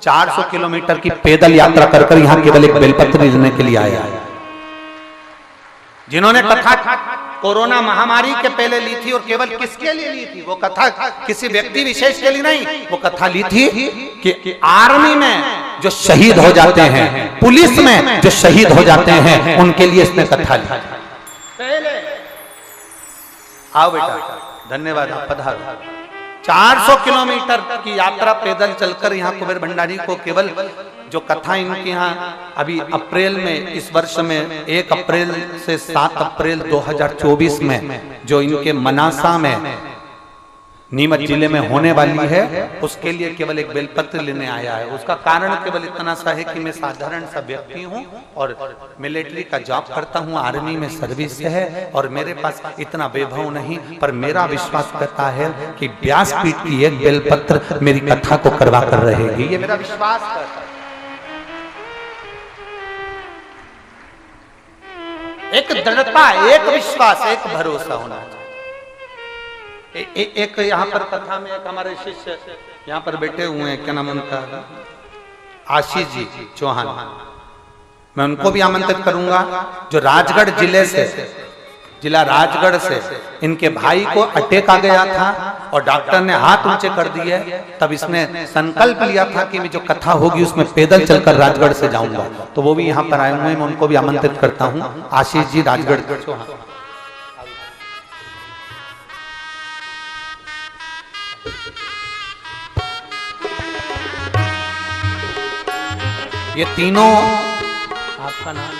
400 किलोमीटर की पैदल यात्रा कर कर यहाँ केवल एक बेलपत्र लेने के लिए आया है, जिन्होंने कथा कोरोना महामारी के पहले ली थी। और केवल किसके लिए ली थी वो कथा? किसी व्यक्ति विशेष के लिए नहीं, वो कथा ली थी कि आर्मी में जो शहीद हो जाते हैं, पुलिस में जो शहीद हो जाते हैं, उनके लिए इसने कथा ली। पहले आओ बेटा, धन्यवाद, आप पधारो। 400 किलोमीटर की यात्रा पैदल चलकर यहाँ कुबेर भंडारी को केवल जो कथा इनके यहाँ अभी अप्रैल में, इस वर्ष में 1 अप्रैल से 7 अप्रैल 2024 में जो इनके मनासा में नीमच जिले में होने वाली है, उसके लिए केवल एक बेलपत्र लेने आया है। उसका कारण केवल इतना सा है कि मैं साधारण सा व्यक्ति हूँ और मिलिट्री का जॉब करता हूँ, आर्मी में सर्विस है, और मेरे पास इतना वैभव नहीं, पर मेरा विश्वास करता है कि व्यासपीठ की एक बेलपत्र मेरी कथा को करवा कर रहेगी, ये मेरा विश्वास करता है। एक दृढ़ता, एक विश्वास, एक भरोसा होना चाहिए। एक यहाँ पर कथा में एक हमारे शिष्य यहाँ पर बैठे हुए हैं, क्या नाम उनका, आशीष जी चौहान, मैं उनको भी आमंत्रित करूंगा, जो राजगढ़ जिले से, जिला राजगढ़ से इनके भाई को अटैक आ गया था और डॉक्टर ने हाथ ऊंचे कर दिए, तब इसने संकल्प लिया था कि मैं जो कथा होगी उसमें पैदल चलकर राजगढ़ से जाऊंगा। तो वो भी यहाँ पर आए हुए हैं, मैं उनको भी आमंत्रित करता हूँ, आशीष जी राजगढ़ चौहान। ये तीनों, आपका नाम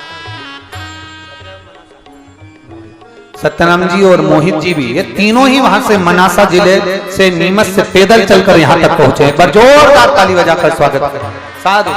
सत्यनाम जी और मोहित जी भी, ये तीनों ही वहां से मनासा जिले से नीमच से पैदल चलकर यहां तक पहुंचे। एक बार जोरदार ताली बजाकर स्वागत करें। साधु